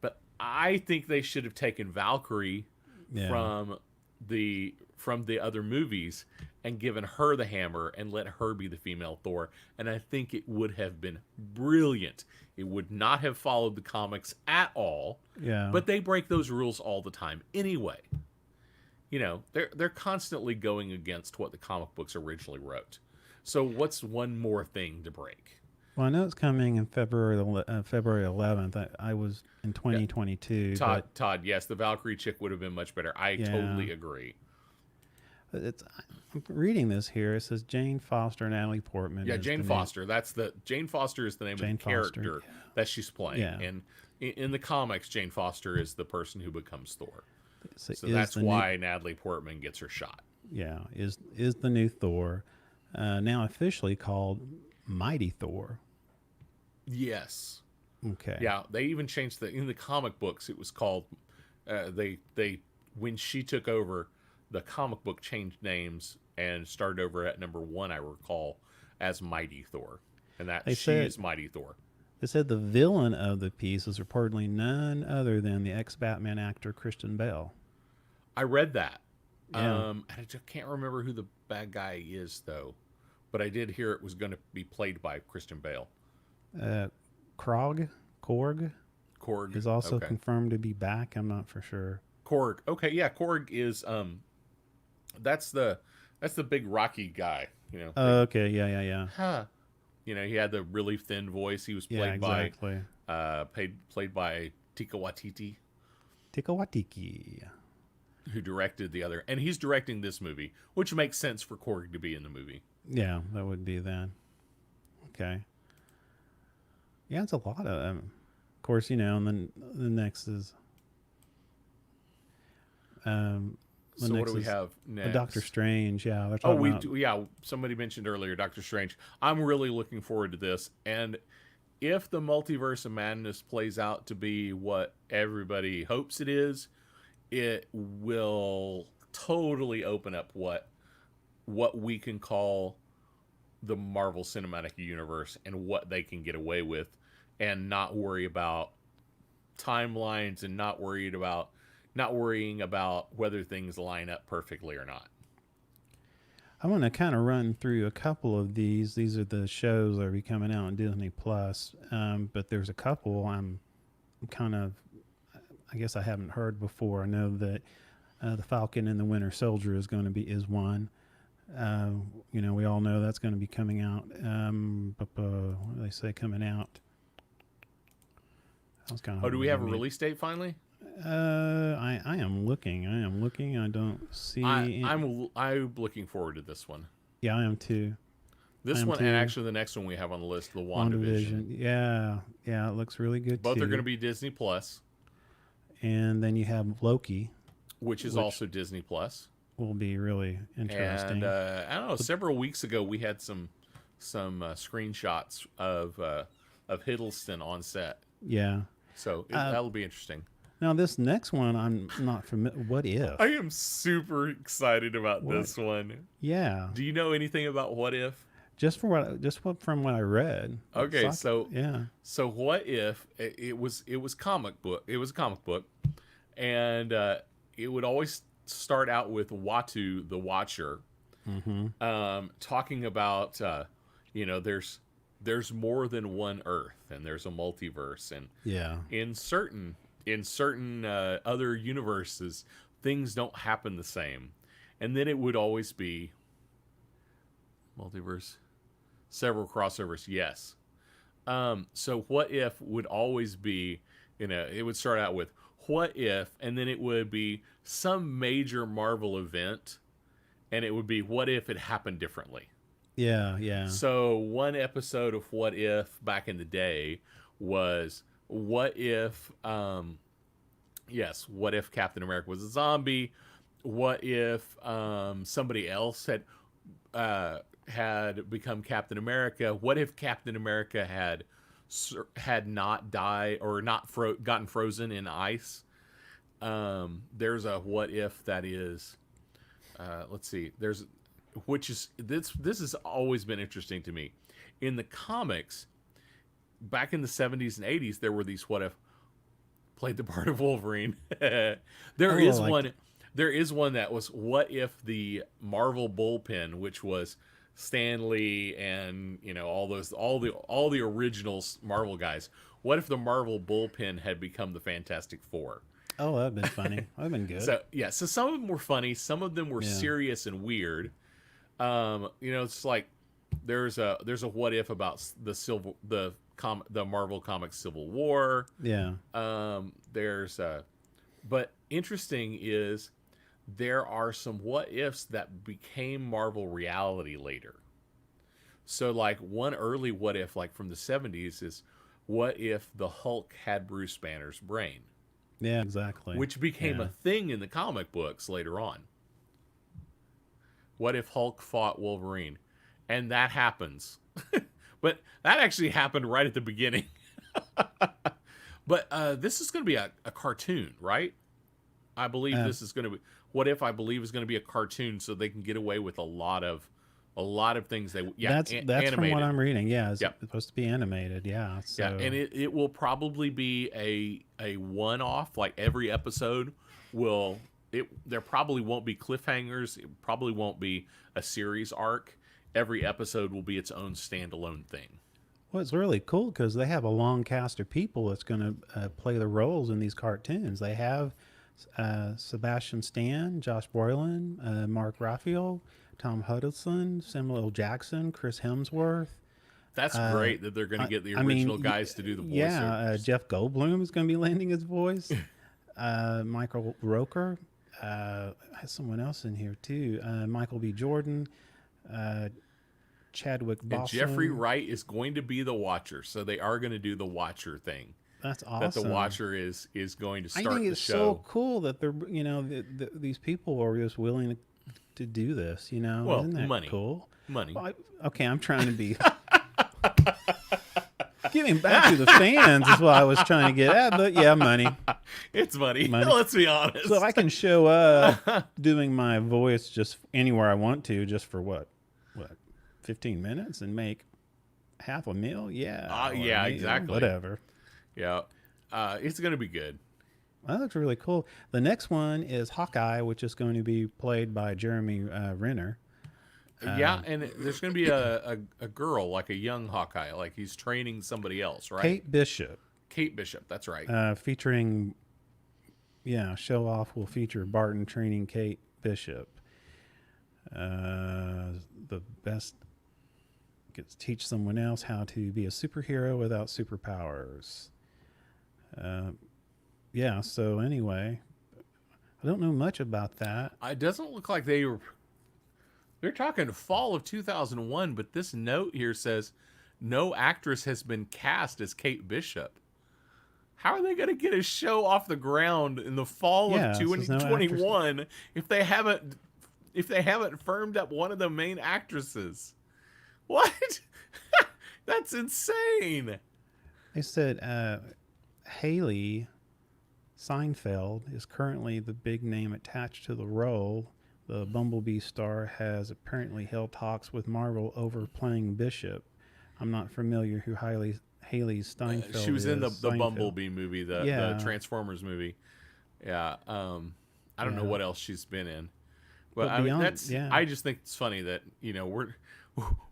But I think they should have taken Valkyrie from the other movies and given her the hammer and let her be the female Thor. And I think it would have been brilliant. It would not have followed the comics at all. Yeah. But they break those rules all the time anyway. You know, they're constantly going against what the comic books originally wrote. So what's one more thing to break? Well, I know it's coming in February 11th. I was in 2022. Yeah. Todd, yes, the Valkyrie chick would have been much better. I totally agree. I'm reading this here. It says Jane Foster, Natalie Portman. Yeah, Jane Foster. Jane Foster is the name of the character that she's playing. Yeah. And in the comics, Jane Foster is the person who becomes Thor. So that's why Natalie Portman gets her shot. yeah, is the new Thor, now officially called Mighty Thor. Yes. Okay. Yeah, they even changed in the comic books. It was called they when she took over, the comic book changed names and started over at number 1, I recall, as Mighty Thor, and that They said she's Mighty Thor. they said the villain of the piece is reportedly none other than the ex-Batman actor Christian Bale. I read that. Yeah. I just can't remember who the bad guy is though, but I did hear it was going to be played by Christian Bale. Korg Korg is also okay. confirmed to be back. I'm not for sure. Korg, okay, yeah, Korg is that's the big rocky guy, Okay, yeah. Huh. He had the really thin voice. He was played Exactly. played by Taika Waititi, Taika Waititi. who directed the other, and he's directing this movie, which makes sense for Korg to be in the movie. Yeah, that would be that. Okay. Yeah, it's a lot of course, and then the next is So what do we have next? Doctor Strange. Yeah, they're Oh, talking about, yeah. Somebody mentioned earlier Doctor Strange. I'm really looking forward to this, and if the Multiverse of Madness plays out to be what everybody hopes it is, it will totally open up what we can call the Marvel Cinematic Universe and what they can get away with, and not worry about timelines, and not worrying about whether things line up perfectly or not. I want to kind of run through a couple of these. These are the shows that are coming out on Disney Plus, but there's a couple I'm kind of, I guess I haven't heard before. I know that the Falcon and the Winter Soldier is one. We all know that's going to be coming out. What do they say coming out? I was kind of. Oh, do we have a release date finally? I am looking. I don't see. I'm looking forward to this one. Yeah, I am too. This one, and actually the next one we have on the list, the WandaVision. Yeah, it looks really good. Both too. are going to be Disney Plus, and then you have Loki, which is also Disney Plus. Will be really interesting. And I don't know. Several weeks ago, we had some screenshots of Hiddleston on set. Yeah. So that'll be interesting. Now this next one, I'm not familiar. What If? I am super excited about this one. Yeah. Do you know anything about What If? From what I read. Okay, yeah. So What If? It was comic book. It was a comic book, and it would always start out with Watu the Watcher, talking about there's more than one Earth, and there's a multiverse, and in certain other universes, things don't happen the same. And then it would always be multiverse, several crossovers, yes. So What If would always be, it would start out with what if, and then it would be some major Marvel event, and it would be what if it happened differently. Yeah. So one episode of What If back in the day was what if what if Captain America was a zombie? What if somebody else had become Captain America? What if Captain America had not died or not gotten frozen in ice? There's a what if that is let's see. This has always been interesting to me. In the comics, back in the 70s and 80s, there were these what if played the part of Wolverine. There is one that was what if the Marvel bullpen, which was Stan Lee and all the original Marvel guys, what if the Marvel bullpen had become the Fantastic Four? Oh, that'd been funny. That'd been good. So some of them were funny, some of them were serious and weird. It's like there's a what if about the Marvel Comics Civil War. Yeah. But interesting is there are some what ifs that became Marvel reality later. So like one early what if, like from the 70s, is what if the Hulk had Bruce Banner's brain? Yeah, exactly. Which became a thing in the comic books later on. What if Hulk fought Wolverine? And that happens. But that actually happened right at the beginning. But this is going to be a cartoon, right? I believe this is going to be. What if I believe is going to be a cartoon, so they can get away with a lot of things. That's animated. from what I'm reading. Yeah, it's supposed to be animated. Yeah, so. Yeah, and it will probably be a one-off. Like every episode will. There probably won't be cliffhangers. It probably won't be a series arc. Every episode will be its own standalone thing. Well, it's really cool because they have a long cast of people that's going to play the roles in these cartoons. They have Sebastian Stan, Josh Brolin, Mark Raphael, Tom Hiddleston, Samuel L. Jackson, Chris Hemsworth. That's great that they're going to get the original guys to do the voice. Yeah, Jeff Goldblum is going to be lending his voice. Michael Rooker. Has someone else in here too. Michael B. Jordan. Chadwick Boseman. And Jeffrey Wright is going to be the Watcher, so they are going to do the Watcher thing. That's awesome. That the Watcher is going to start the show. I think it's so cool that they're these people are just willing to do this. Well, isn't that money, cool? Money. Well, okay, I'm trying to be giving back to the fans is what I was trying to get at. But yeah, money. It's money. Let's be honest. So I can show up doing my voice just anywhere I want to, just for what 15 minutes and make $500,000. Yeah. Yeah, exactly. Whatever. Yeah. It's going to be good. That looks really cool. The next one is Hawkeye, which is going to be played by Jeremy Renner. Yeah, and there's going to be a girl, like a young Hawkeye, like he's training somebody else, right? Kate Bishop. Kate Bishop, that's right. Featuring, show off will feature Barton training Kate Bishop. The best gets to teach someone else how to be a superhero without superpowers. So anyway, I don't know much about that. It doesn't look like they're talking fall of 2001, but this note here says no actress has been cast as Kate Bishop. How are they going to get a show off the ground in the fall of 2021 if they haven't firmed up one of the main actresses? What? That's insane. They said Haley Seinfeld is currently the big name attached to the role. The Bumblebee star has apparently held talks with Marvel over playing Bishop. I'm not familiar who Haley Steinfeld is. She was in the Bumblebee movie, the Transformers movie. Yeah. I don't know what else she's been in. But I just think it's funny that,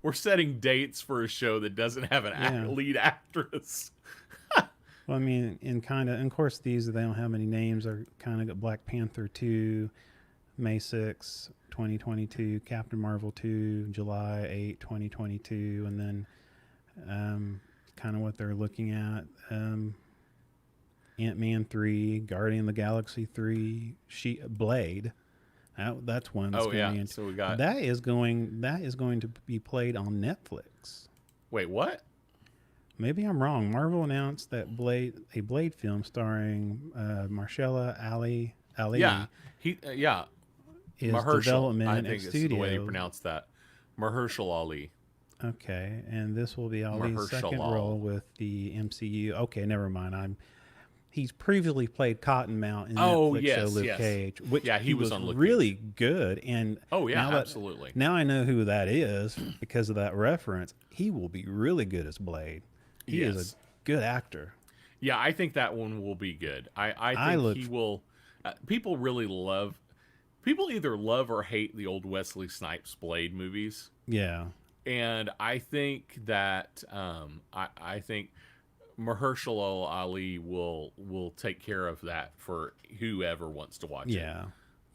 we're setting dates for a show that doesn't have an lead actress. Well, I mean, and of course, they don't have many names. Are kind of got Black Panther 2, May 6, 2022, Captain Marvel 2, July 8, 2022, and then kind of what they're looking at, Ant-Man 3, Guardian of the Galaxy 3, Blade. That's one that's going in. So we got that is going to be played on Netflix. Wait, what? Maybe I'm wrong. Marvel announced that a Blade film starring Mahershala Ali. Yeah, is Mahershala, development I at think it's studio. the way you pronounce that. Mahershala Ali. Okay, and this will be Ali's second role with the MCU. Okay, never mind. He's previously played Cottonmouth in the Netflix show Luke Cage, which he was on Luke really good. And absolutely. Now I know who that is because of that reference. He will be really good as Blade. He is a good actor. Yeah, I think that one will be good. I think he will. People either love or hate the old Wesley Snipes Blade movies. Yeah, and I think that I think Mahershala Ali will take care of that for whoever wants to watch it.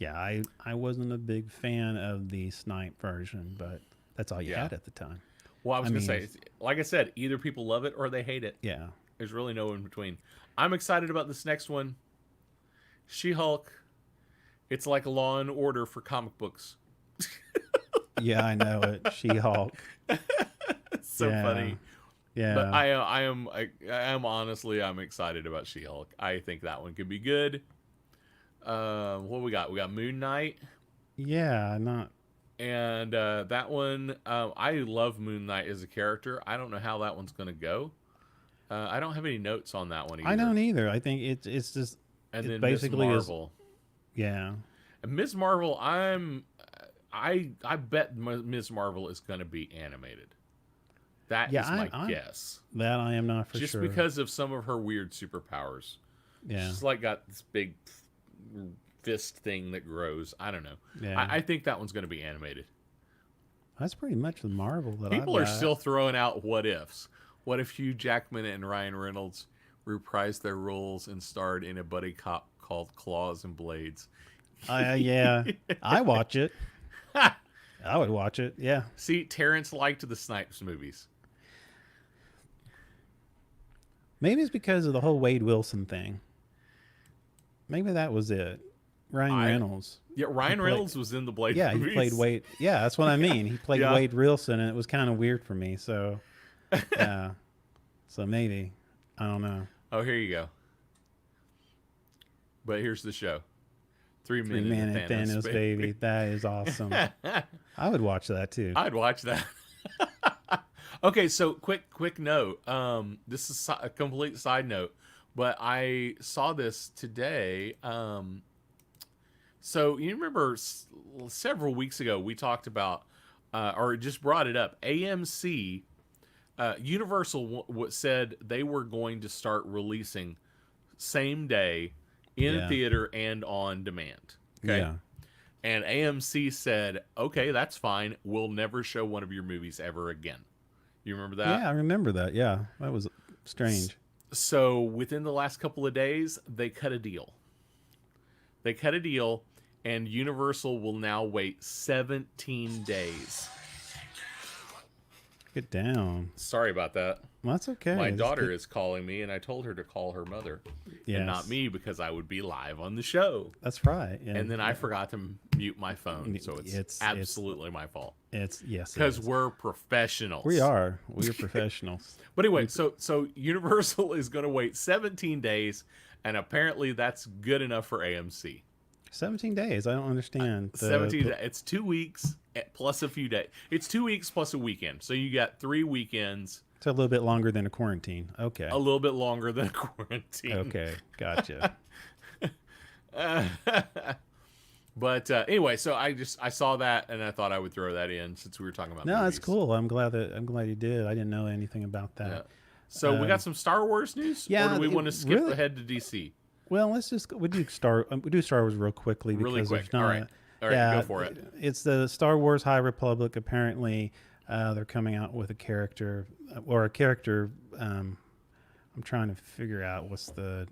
Yeah. I wasn't a big fan of the Snipe version, but that's all you had at the time. Well, I was going to say, like I said, either people love it or they hate it. Yeah. There's really no in between. I'm excited about this next one. She-Hulk. It's like Law and Order for comic books. Yeah, I know it. She-Hulk. It's so funny. Yeah. But I am honestly, I'm excited about She-Hulk. I think that one could be good. What we got? We got Moon Knight. Yeah, not And that one, I love Moon Knight as a character. I don't know how that one's going to go. I don't have any notes on that one either. I don't either. I think it's just and it then basically Ms. Marvel. Yeah. And Ms. Marvel, I bet Ms. Marvel is going to be animated. That is my guess. That I am not for just sure. Just because of some of her weird superpowers. Yeah. She's like got this big fist thing that grows. I don't know. Yeah. I think that one's going to be animated. That's pretty much the Marvel that People are still throwing out what ifs. What if Hugh Jackman and Ryan Reynolds reprised their roles and starred in a buddy cop called Claws and Blades? Yeah, I watch it. I would watch it. Yeah. See, Terrence liked the Snipes movies. Maybe it's because of the whole Wade Wilson thing. Maybe that was it. Ryan Reynolds. Yeah, Ryan Reynolds was in the Blade movies. He played Wade. Yeah, that's what I mean. He played Wade Wilson, and it was kind of weird for me. So, yeah. So maybe. I don't know. Oh, here you go. But here's the show. 3 minutes. 3 minute Thanos, baby. That is awesome. I would watch that too. I'd watch that. Okay, so quick note. This is a complete side note, but I saw this today. So you remember several weeks ago we talked about, or just brought it up. AMC, Universal said they were going to start releasing same day in a theater and on demand. Okay. Yeah. And AMC said, okay, that's fine. We'll never show one of your movies ever again. You remember that? Yeah, I remember that. Yeah, that was strange. So within the last couple of days, they cut a deal. And Universal will now wait 17 days. Get down. Sorry about that. Well, that's okay. My daughter is calling me, and I told her to call her mother. Yes. And not me, because I would be live on the show. That's right. And then I forgot to mute my phone, so it's absolutely my fault. Because we're professionals. We are. We're professionals. But anyway, so Universal is going to wait 17 days, and apparently that's good enough for AMC. 17 days. I don't understand. 17 days. It's 2 weeks plus a few days. It's 2 weeks plus a weekend. So you got 3 weekends. It's a little bit longer than a quarantine. Okay. A little bit longer than a quarantine. Okay. Gotcha. But anyway, so I saw that and I thought I would throw that in since we were talking about No, movies. that's cool. I'm glad you did. I didn't know anything about that. Yeah. So we got some Star Wars news? Yeah. Or do we want to skip ahead to DC? Well, let's just we do Star Wars real quickly because really quick. there's not. All right, go for it. It's the Star Wars High Republic. Apparently, they're coming out with a character I'm trying to figure out what's the.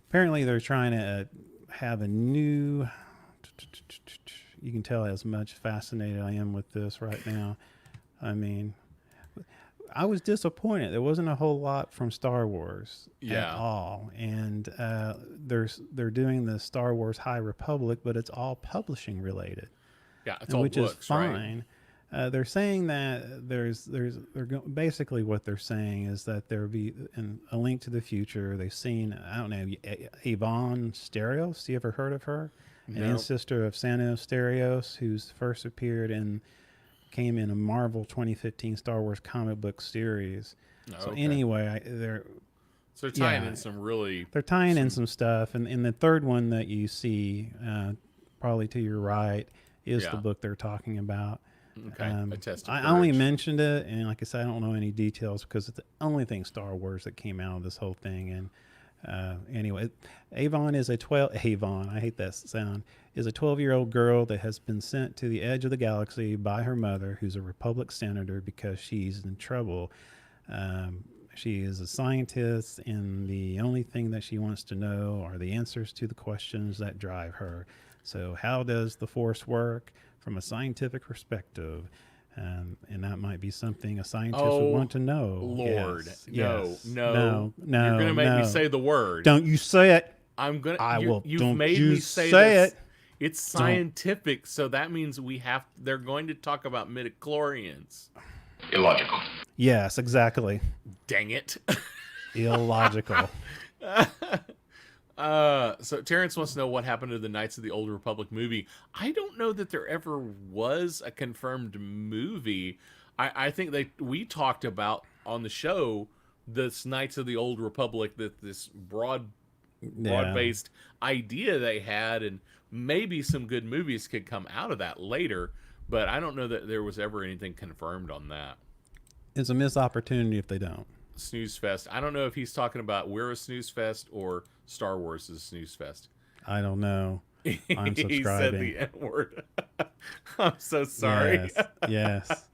Apparently, they're trying to have a new. You can tell how much fascinated I am with this right now. I mean, I was disappointed. There wasn't a whole lot from Star Wars at all, and they're doing the Star Wars High Republic, but it's all publishing related. Yeah, it's all which books, is fine. Right? They're saying that basically what they're saying is that there will be a link to the future. They've seen, I don't know, Yvonne Starios. You ever heard of her? No. An ancestor of Sanos Starios, who's first appeared came in a Marvel 2015 Star Wars comic book series. So anyway, they're tying in some really... They're tying in some stuff. And in the third one that you see, probably to your right, is the book they're talking about. Okay, I only mentioned it, and like I said, I don't know any details because it's the only thing Star Wars that came out of this whole thing. And anyway, Avon is Avon, I hate that sound, is a 12-year-old girl that has been sent to the edge of the galaxy by her mother, who's a Republic senator, because she's in trouble. She is a scientist, and the only thing that she wants to know are the answers to the questions that drive her. So how does the Force work from a scientific perspective? And that might be something a scientist would want to know. Lord, yes. No. You're going to make me say the word. Don't you say it. I'm going to. I will. You've Don't made you me say it. It's scientific, so that means they're going to talk about midichlorians. Illogical. Yes, exactly. Dang it. Illogical. So Terrence wants to know what happened to the Knights of the Old Republic movie. I don't know that there ever was a confirmed movie. I think we talked about on the show this Knights of the Old Republic, that this broad-based idea they had, and maybe some good movies could come out of that later. But I don't know that there was ever anything confirmed on that. It's a missed opportunity if they don't. Snooze Fest. I don't know if he's talking about We're a Snooze Fest or Star Wars is a Snooze Fest. I don't know. I'm subscribing. He said the N-word. I'm so sorry. Yes.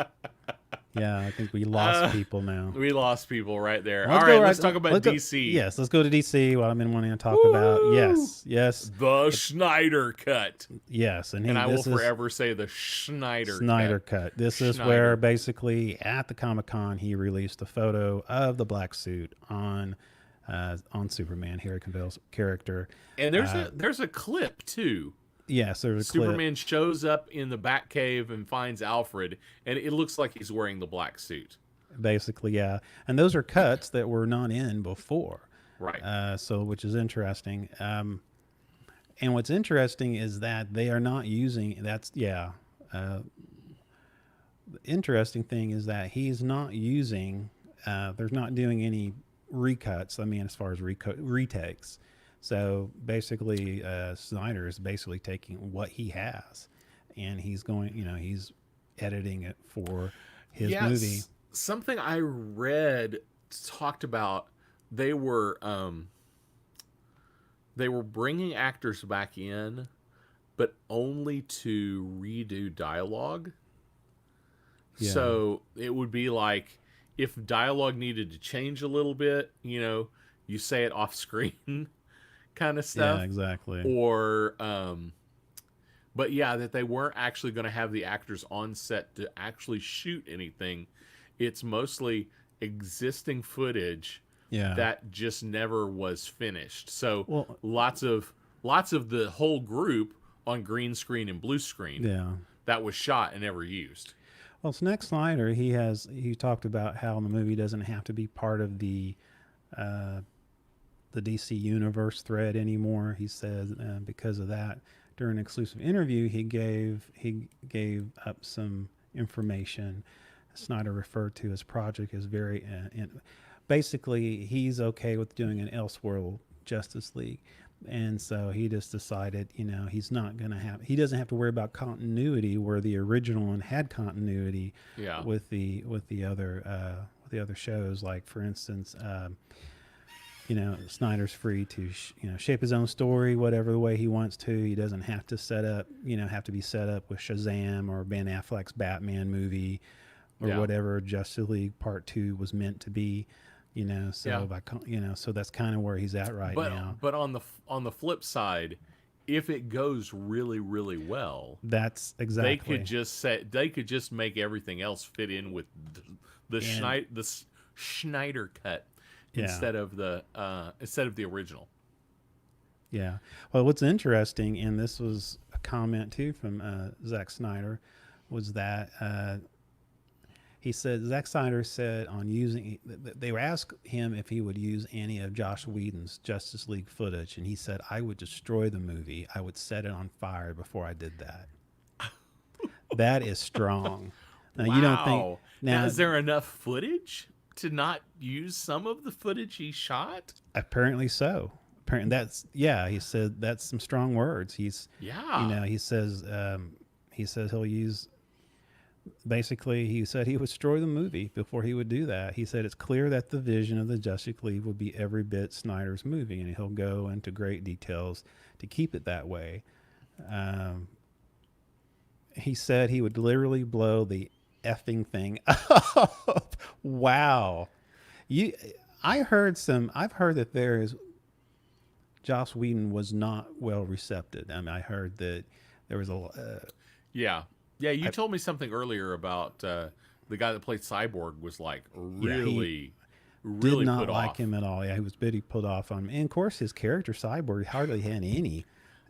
Yeah, I think we lost people now. We lost people right there. All right, let's talk about DC. Yes, let's go to DC. What I've been wanting to talk about. Yes. The Snyder Cut. Yes, and I will forever say the Snyder Cut. This is where basically at the Comic-Con he released a photo of the black suit on Superman, Harry Cavill's character. And there's a clip too. Yes, there's a Superman shows up in the Batcave and finds Alfred, and it looks like he's wearing the black suit. Basically, yeah. And those are cuts that were not in before. Right. So, which is interesting. And what's interesting is that they are not using, the interesting thing is that he's not using, they're not doing any recuts. I mean, as far as retakes. So basically, Snyder is basically taking what he has, and he's going, he's editing it for his movie. Something I read talked about they were bringing actors back in, but only to redo dialogue. Yeah. So it would be like if dialogue needed to change a little bit, you say it off screen. Kind of stuff. Yeah, exactly. Or, but yeah, that they weren't actually going to have the actors on set to actually shoot anything. It's mostly existing footage that just never was finished. So lots of the whole group on green screen and blue screen that was shot and never used. Well, Zack Snyder, he talked about how the movie doesn't have to be part of the DC Universe thread anymore. He says because of that, during an exclusive interview, he gave up some information. Snyder referred to his project as very, basically, he's okay with doing an Elseworld Justice League, and so he just decided, he's not gonna he doesn't have to worry about continuity where the original one had continuity with the other shows. Like for instance. Snyder's free to, shape his own story, whatever the way he wants to. He doesn't have to have to be set up with Shazam or Ben Affleck's Batman movie or whatever Justice League Part 2 was meant to be, so so that's kind of where he's at now. But on the flip side, if it goes really, really well, that's exactly. They could just make everything else fit in with the Snyder Cut. Instead of the original. Yeah. Well, what's interesting, and this was a comment too from Zack Snyder, was that he said Zack Snyder said on using they were asked him if he would use any of Joss Whedon's Justice League footage, and he said, "I would destroy the movie. I would set it on fire before I did that." That is strong. Now you don't think now is there enough footage to not use some of the footage he shot? Apparently so. He said that's some strong words. He says he'll use, basically he said he would destroy the movie before he would do that. He said it's clear that the vision of the Justice League would be every bit Snyder's movie, and he'll go into great details to keep it that way. He said he would literally blow the effing thing up. Wow. I've heard that Joss Whedon was not well received. I mean, I heard that there was you told me something earlier about the guy that played Cyborg was like really did not put like off. him at all. Yeah, he was pretty put off on him. And of course his character Cyborg hardly had any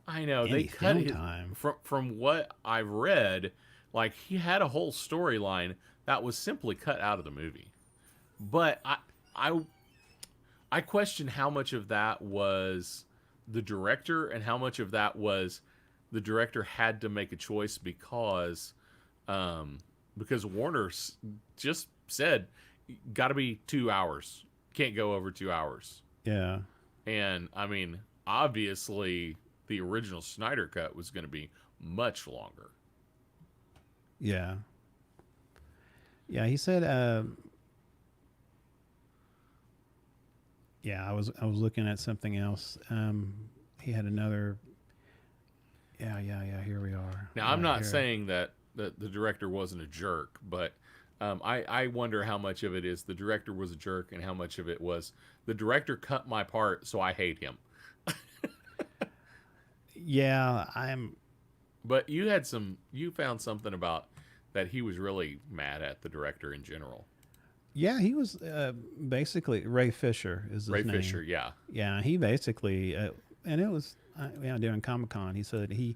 they cut his time. From what I've read, like he had a whole storyline that was simply cut out of the movie. But I question how much of that was the director and how much of that was the director had to make a choice because Warner just said, got to be 2 hours, can't go over 2 hours. Yeah. And I mean, obviously, the original Snyder cut was going to be much longer. Yeah. Yeah, he said. Yeah, I was looking at something else. He had another. Yeah. Here we are. Now, I'm not saying that the director wasn't a jerk, but I wonder how much of it is the director was a jerk and how much of it was the director cut my part, so I hate him. Yeah, But you found something about that he was really mad at the director in general. Yeah, he was basically Ray Fisher is his Ray name. Fisher, yeah. Yeah, he basically, and it was during ComicCon. He said he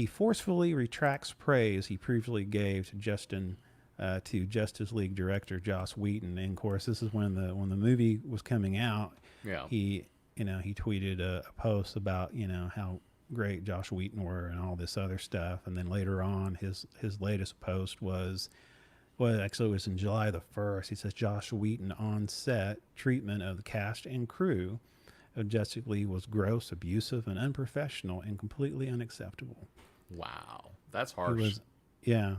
forcefully retracts praise he previously gave to Justice League director Joss Whedon. And of course, this is when the movie was coming out. Yeah. He tweeted a post about how great Joss Whedon were and all this other stuff. And then later on, his latest post was. Well, actually, it was in July the 1st. He says Joss Whedon on set treatment of the cast and crew of Justice League was gross, abusive, and unprofessional, and completely unacceptable. Wow, that's harsh. Yeah.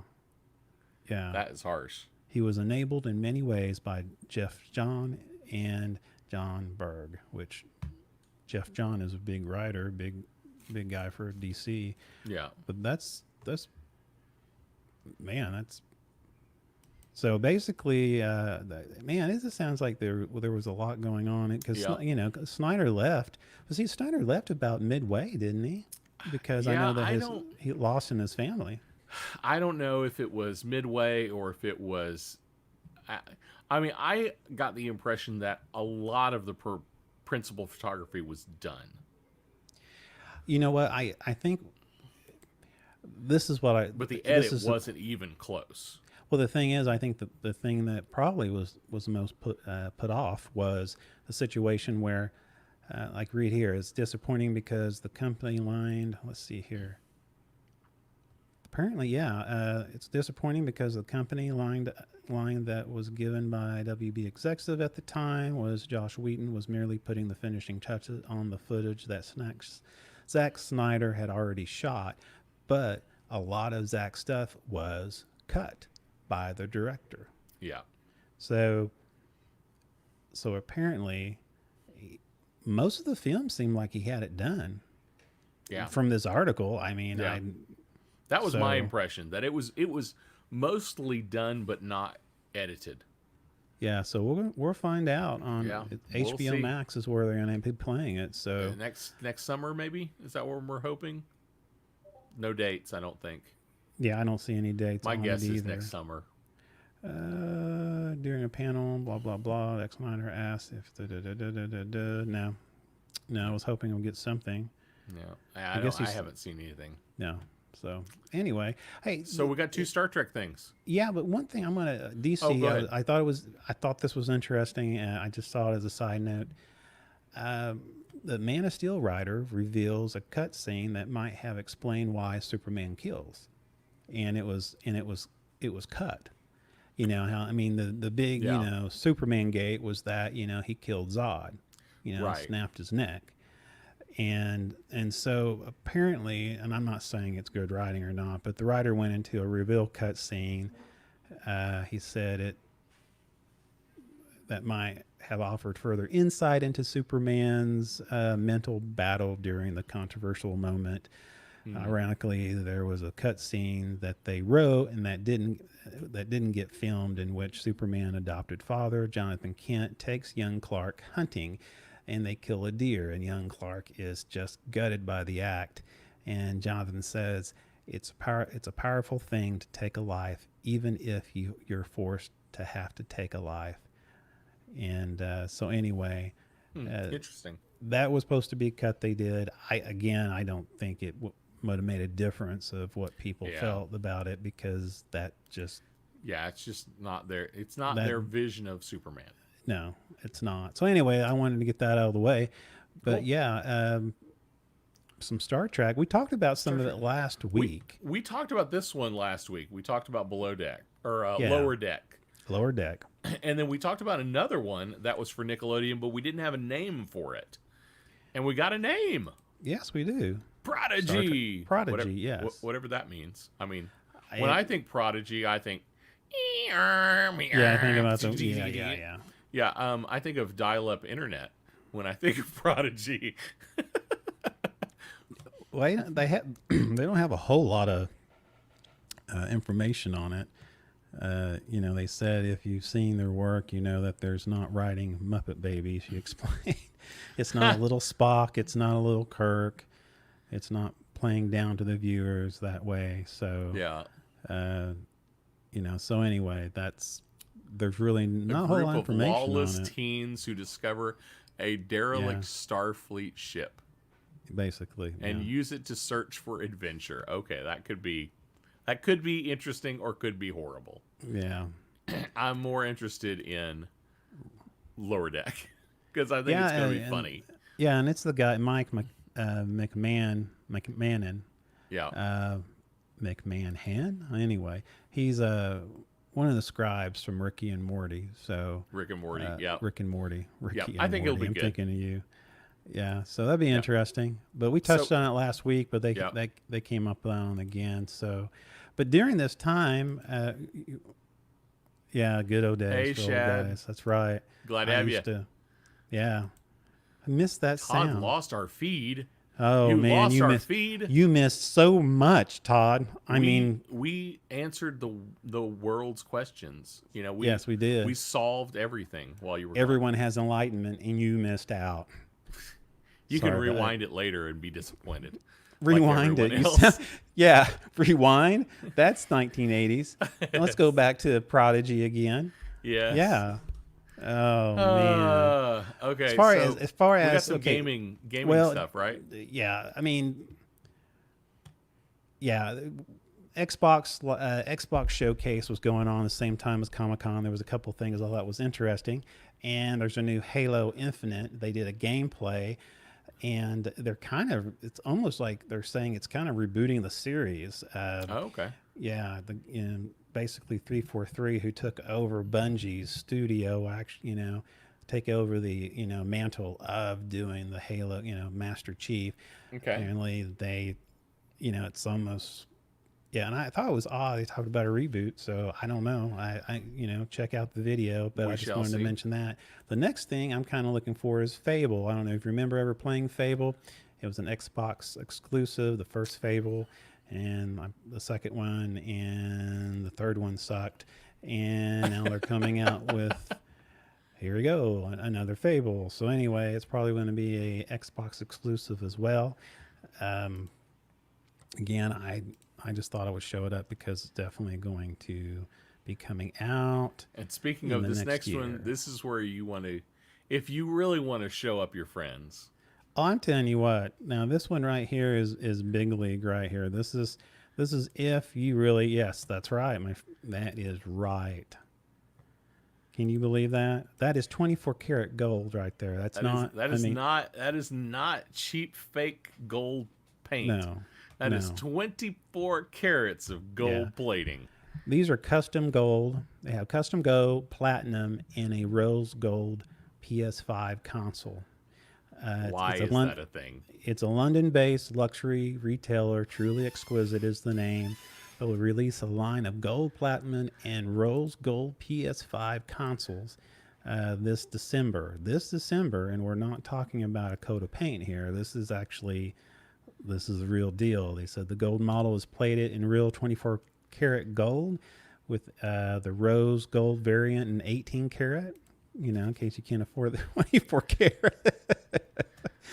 That is harsh. He was enabled in many ways by Jeff John and John Berg, which Jeff John is a big writer, big guy for DC. Yeah, but that's So basically, this sounds like there was a lot going on because Snyder left. Snyder left about midway, didn't he? Because I know that he lost in his family. I don't know if it was midway or if it was. I mean, I got the impression that a lot of the principal photography was done. You know what? I think this is what I. But the edit wasn't even close. Well, the thing is, I think the thing that probably was the most put off was the situation where, like read here, it's disappointing because the company lined. Let's see here. Apparently, it's disappointing because the company line that was given by WB executive at the time was Joss Whedon was merely putting the finishing touches on the footage that Zack Snyder had already shot, but a lot of Zack's stuff was cut by the director. Yeah. So apparently, most of the film seemed like he had it done. Yeah. From this article, I mean, yeah. That was my impression, that it was mostly done but not edited. Yeah, so we'll find out on HBO Max is where they're going to be playing it. So next summer maybe, is that where we're hoping? No dates, I don't think. Yeah, I don't see any dates. My guess is next summer. During a panel, blah blah blah. Zack Snyder asked if no, I was hoping we'll get something. Yeah, I haven't seen anything. No. So anyway, hey. So we got 2 Star Trek things. Yeah, but one thing I'm gonna DC. Oh, go ahead. I thought this was interesting. I just saw it as a side note. The Man of Steel writer reveals a cut scene that might have explained why Superman kills, and it was cut. You know how the big Superman gate was that he killed Zod, snapped his neck. And so apparently, and I'm not saying it's good writing or not, but the writer went into a reveal cut scene. He said that might have offered further insight into Superman's mental battle during the controversial moment. Ironically, there was a cut scene that they wrote and that didn't get filmed, in which Superman adopted father Jonathan Kent takes young Clark hunting, and they kill a deer, and young Clark is just gutted by the act. And Jonathan says it's a powerful thing to take a life, even if you're forced to have to take a life. And so anyway, interesting. That was supposed to be cut. They did. I don't think it would have made a difference of what people felt about it, because that just it's just not their. It's not their vision of Superman. No, it's not. So anyway, I wanted to get that out of the way. But cool. some Star Trek. We talked about some of it last week. We talked about this one last week. We talked about Below Deck or Yeah. Lower Deck. Lower Deck. And then we talked about another one that was for Nickelodeon, but we didn't have a name for it. And we got a name. Yes, we do. Prodigy. Prodigy, whatever, yes. Whatever that means. I mean, when I think Prodigy, I think. Yeah, I think about them. Yeah. Yeah, I think of dial-up internet when I think of Prodigy. Well, they don't have a whole lot of information on it. They said if you've seen their work, you know that there's not writing Muppet Babies. She explained it's not a little Spock, it's not a little Kirk, it's not playing down to the viewers that way. So yeah, So anyway, there's really not a whole lot of information on it. Lawless teens who discover a derelict Starfleet ship, basically, and use it to search for adventure. Okay, that could be interesting or could be horrible. Yeah. I'm more interested in Lower Deck because I think it's going to be funny. Yeah, and it's the guy, Mike McMahon. Yeah. McMahon. Anyway, he's one of the scribes from Ricky and Morty. So Rick and Morty, yeah. Rick and Morty. Ricky and I think Morty. it'll be I'm good. thinking of you. Yeah, so that'd be interesting. But we touched on it last week, but they came up on it again. So, but during this time, good old days. Hey, old Shad. days. That's right. Glad to have you. I missed that Todd sound. lost our feed. Oh you man, lost you our missed feed. You missed so much, Todd. We answered the world's questions. Yes, we did. We solved everything while you were. Everyone has enlightenment, and you missed out. You can rewind it later and be disappointed. Rewind like it. Rewind. That's 1980s. Let's go back to Prodigy again. Yeah. Yeah. Oh man. Okay. As far as we got some gaming stuff, right? Yeah. I mean, Xbox showcase was going on at the same time as Comic-Con. There was a couple things I thought was interesting, and there's a new Halo Infinite. They did a gameplay. And it's almost like they're saying it's kind of rebooting the series. Okay. Yeah. Basically 343, who took over Bungie's studio, actually, take over the, mantle of doing the Halo, Master Chief. Okay. Apparently they, it's almost, and I thought it was odd. They talked about a reboot, so I don't know. I check out the video, but I just wanted to mention that. The next thing I'm kind of looking for is Fable. I don't know if you remember ever playing Fable. It was an Xbox exclusive, the first Fable, and the second one, and the third one sucked. And now they're coming out with, here we go, another Fable. So anyway, it's probably going to be a Xbox exclusive as well. Again, I just thought I would show it up because it's definitely going to be coming out. And speaking of this next one, this is where you want to, if you really want to show up your friends. Oh, I'm telling you what. Now this one right here is big league right here. This is if you really, yes, that's right. That is right. Can you believe that? That is 24 karat gold right there. That is not cheap fake gold paint. No. That is 24 carats of gold plating. These are custom gold. They have custom gold, platinum, and a rose gold PS5 console. Why is that a thing? It's a London-based luxury retailer. Truly Exquisite is the name. It will release a line of gold, platinum, and rose gold PS5 consoles this December. And we're not talking about a coat of paint here. This is the real deal. They said the gold model is plated in real 24 karat gold with the rose gold variant in 18 karat, in case you can't afford the 24 karat.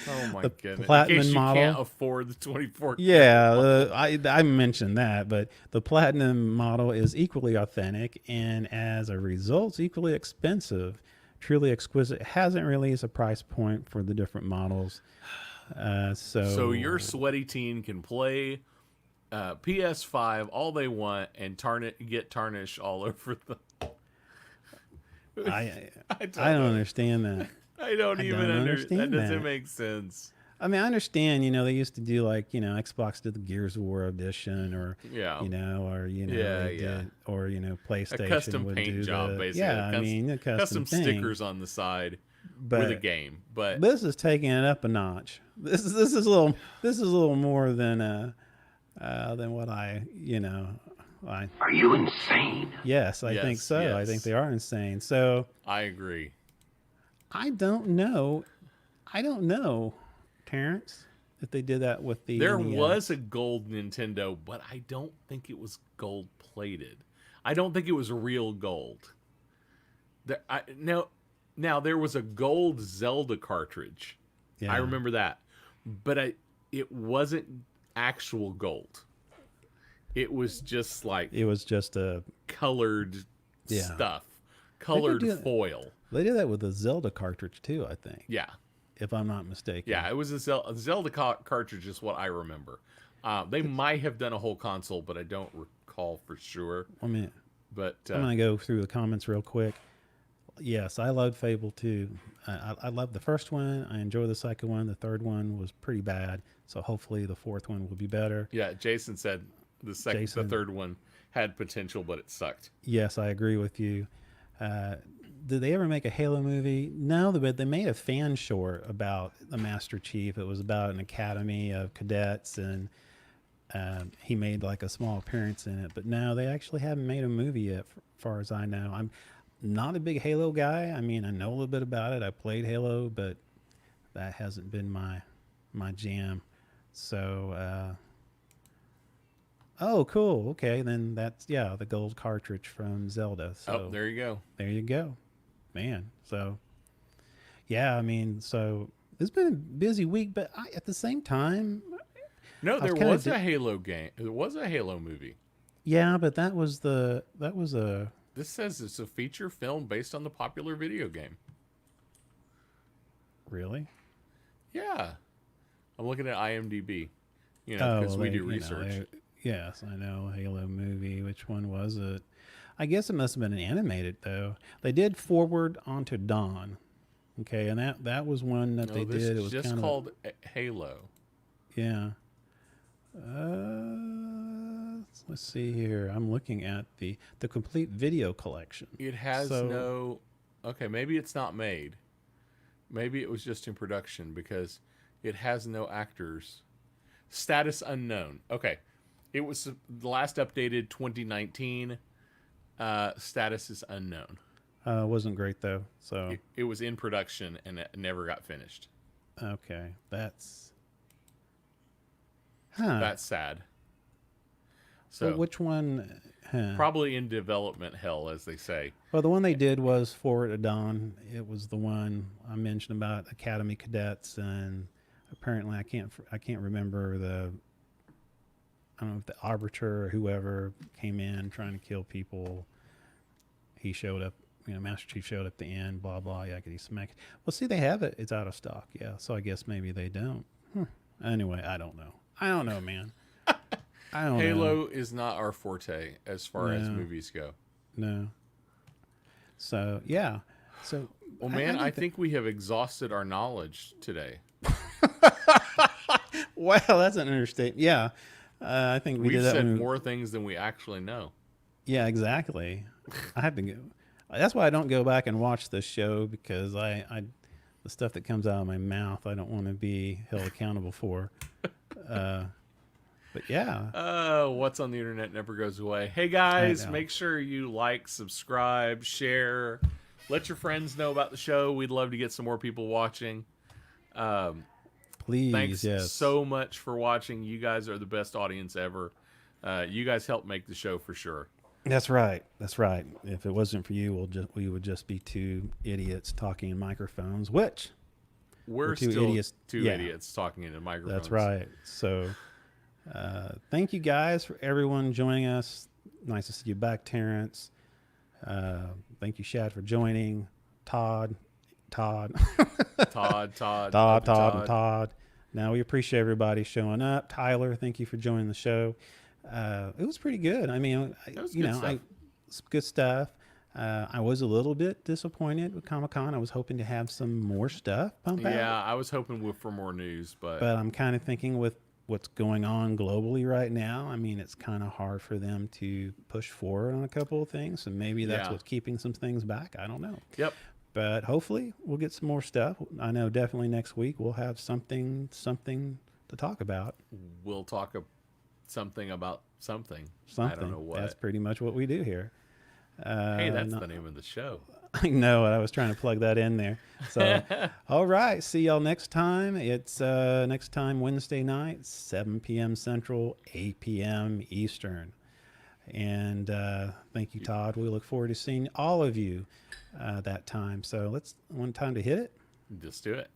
Oh my goodness. Platinum in case you model. Can't afford the 24 karat. Yeah, I mentioned that, but the platinum model is equally authentic and as a result, equally expensive. Truly Exquisite hasn't released a price point for the different models. So your sweaty teen can play PS5 all they want and get tarnish all over the. I don't understand that. I don't even understand. That doesn't that. make sense. I mean, I understand, they used to do like, Xbox did the Gears of War edition or, Yeah. they did, or, PlayStation A custom would paint do job, the, basically. yeah, I mean, a custom thing. Stickers on the side with a game. But this is taking it up a notch. This is a little more than what I. Are you insane? Yes, I think so. Yes. I think they are insane. So I agree. I don't know, Terrence, if they did that with the. There was a gold Nintendo, but I don't think it was gold plated. I don't think it was real gold. Now there was a gold Zelda cartridge. Yeah. I remember that, but it wasn't actual gold. It was just like a colored stuff, colored foil. They did that with the Zelda cartridge too, I think. Yeah, if I'm not mistaken. Yeah, it was a Zelda cartridge is what I remember. They might have done a whole console, but I don't recall for sure. But I'm gonna go through the comments real quick. Yes, I loved Fable 2. I loved the first one. I enjoyed the second one. The third one was pretty bad. So hopefully the fourth one will be better. Yeah, Jason said the third one had potential, but it sucked. Yes, I agree with you. Did they ever make a Halo movie? No, but they made a fan short about the Master Chief. It was about an academy of cadets, and he made like a small appearance in it. But no, they actually haven't made a movie yet, as far as I know. I'm not a big Halo guy. I mean, I know a little bit about it. I played Halo, but that hasn't been my jam. So, oh, cool. Okay, then that's the gold cartridge from Zelda. So there you go. There you go, man. So, yeah, I mean, so it's been a busy week, but at the same time, no, there was a Halo game. There was a Halo movie. Yeah, but that was a. This says it's a feature film based on the popular video game. Really? Yeah. I'm looking at IMDb. Because we do research. Yes, I know. Halo movie. Which one was it? I guess it must have been an animated, though. They did Forward Onto Dawn. Okay, and that was one that they did. It was just called Halo. Yeah. Let's see here. I'm looking at the complete video collection. It has no. Okay, maybe it's not made. Maybe it was just in production because it has no actors. Status unknown. Okay, it was the last updated 2019. Status is unknown. Wasn't great though. So it was in production and it never got finished. Okay, that's sad. So which one? Probably in development hell, as they say. Well, the one they did was Forward to Dawn. It was the one I mentioned about Academy cadets, and apparently I can't remember I don't know if the Arbiter or whoever came in trying to kill people. He showed up. Master Chief showed up at the end. Blah blah. Yakety smack. Well, see, they have it. It's out of stock. Yeah, so I guess maybe they don't. Anyway, I don't know, man. I don't know. Halo is not our forte as far as movies go. No. So, yeah. So, well, man, I think we have exhausted our knowledge today. Wow, that's an understatement. Yeah. I think we've said more things than we actually know. Yeah, exactly. I have to go. That's why I don't go back and watch the show, because the stuff that comes out of my mouth, I don't want to be held accountable for. But yeah. What's on the internet never goes away. Hey guys, make sure you like, subscribe, share, let your friends know about the show. We'd love to get some more people watching. Please, thanks so much for watching. You guys are the best audience ever. You guys help make the show for sure. That's right. If it wasn't for you, we would just be two idiots talking in microphones, which we're still idiots talking into microphones. That's right. So thank you guys for everyone joining us. Nice to see you back, Terrence. Thank you, Shad, for joining. Todd. Now, we appreciate everybody showing up. Tyler, thank you for joining the show. It was pretty good. I mean, some good stuff. I was a little bit disappointed with Comic-Con. I was hoping to have some more stuff pump out. Yeah, I was hoping for more news, but I'm kind of thinking with what's going on globally right now, I mean, it's kind of hard for them to push forward on a couple of things, and maybe that's what's keeping some things back. I don't know. Yep. But hopefully we'll get some more stuff. I know definitely next week we'll have something to talk about. We'll talk something about something. I don't know what. That's pretty much what we do here. Hey, that's the name of the show. I know. I was trying to plug that in there. So, all right. See y'all next time. It's next time Wednesday night, 7 p.m. Central, 8 p.m. Eastern. And thank you, Todd. We look forward to seeing all of you that time. So one time to hit it. Just do it.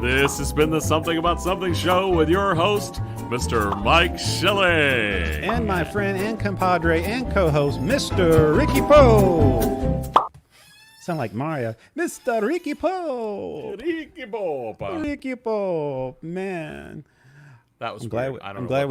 This has been the Something About Something show with your host, Mr. Mike Shelley. And my friend and compadre and co-host, Mr. Ricky Poe. Sound like Mario. Mr. Ricky Poe. Ricky Poe. Ricky Poe. Man. That was I'm glad. I don't I'm know glad what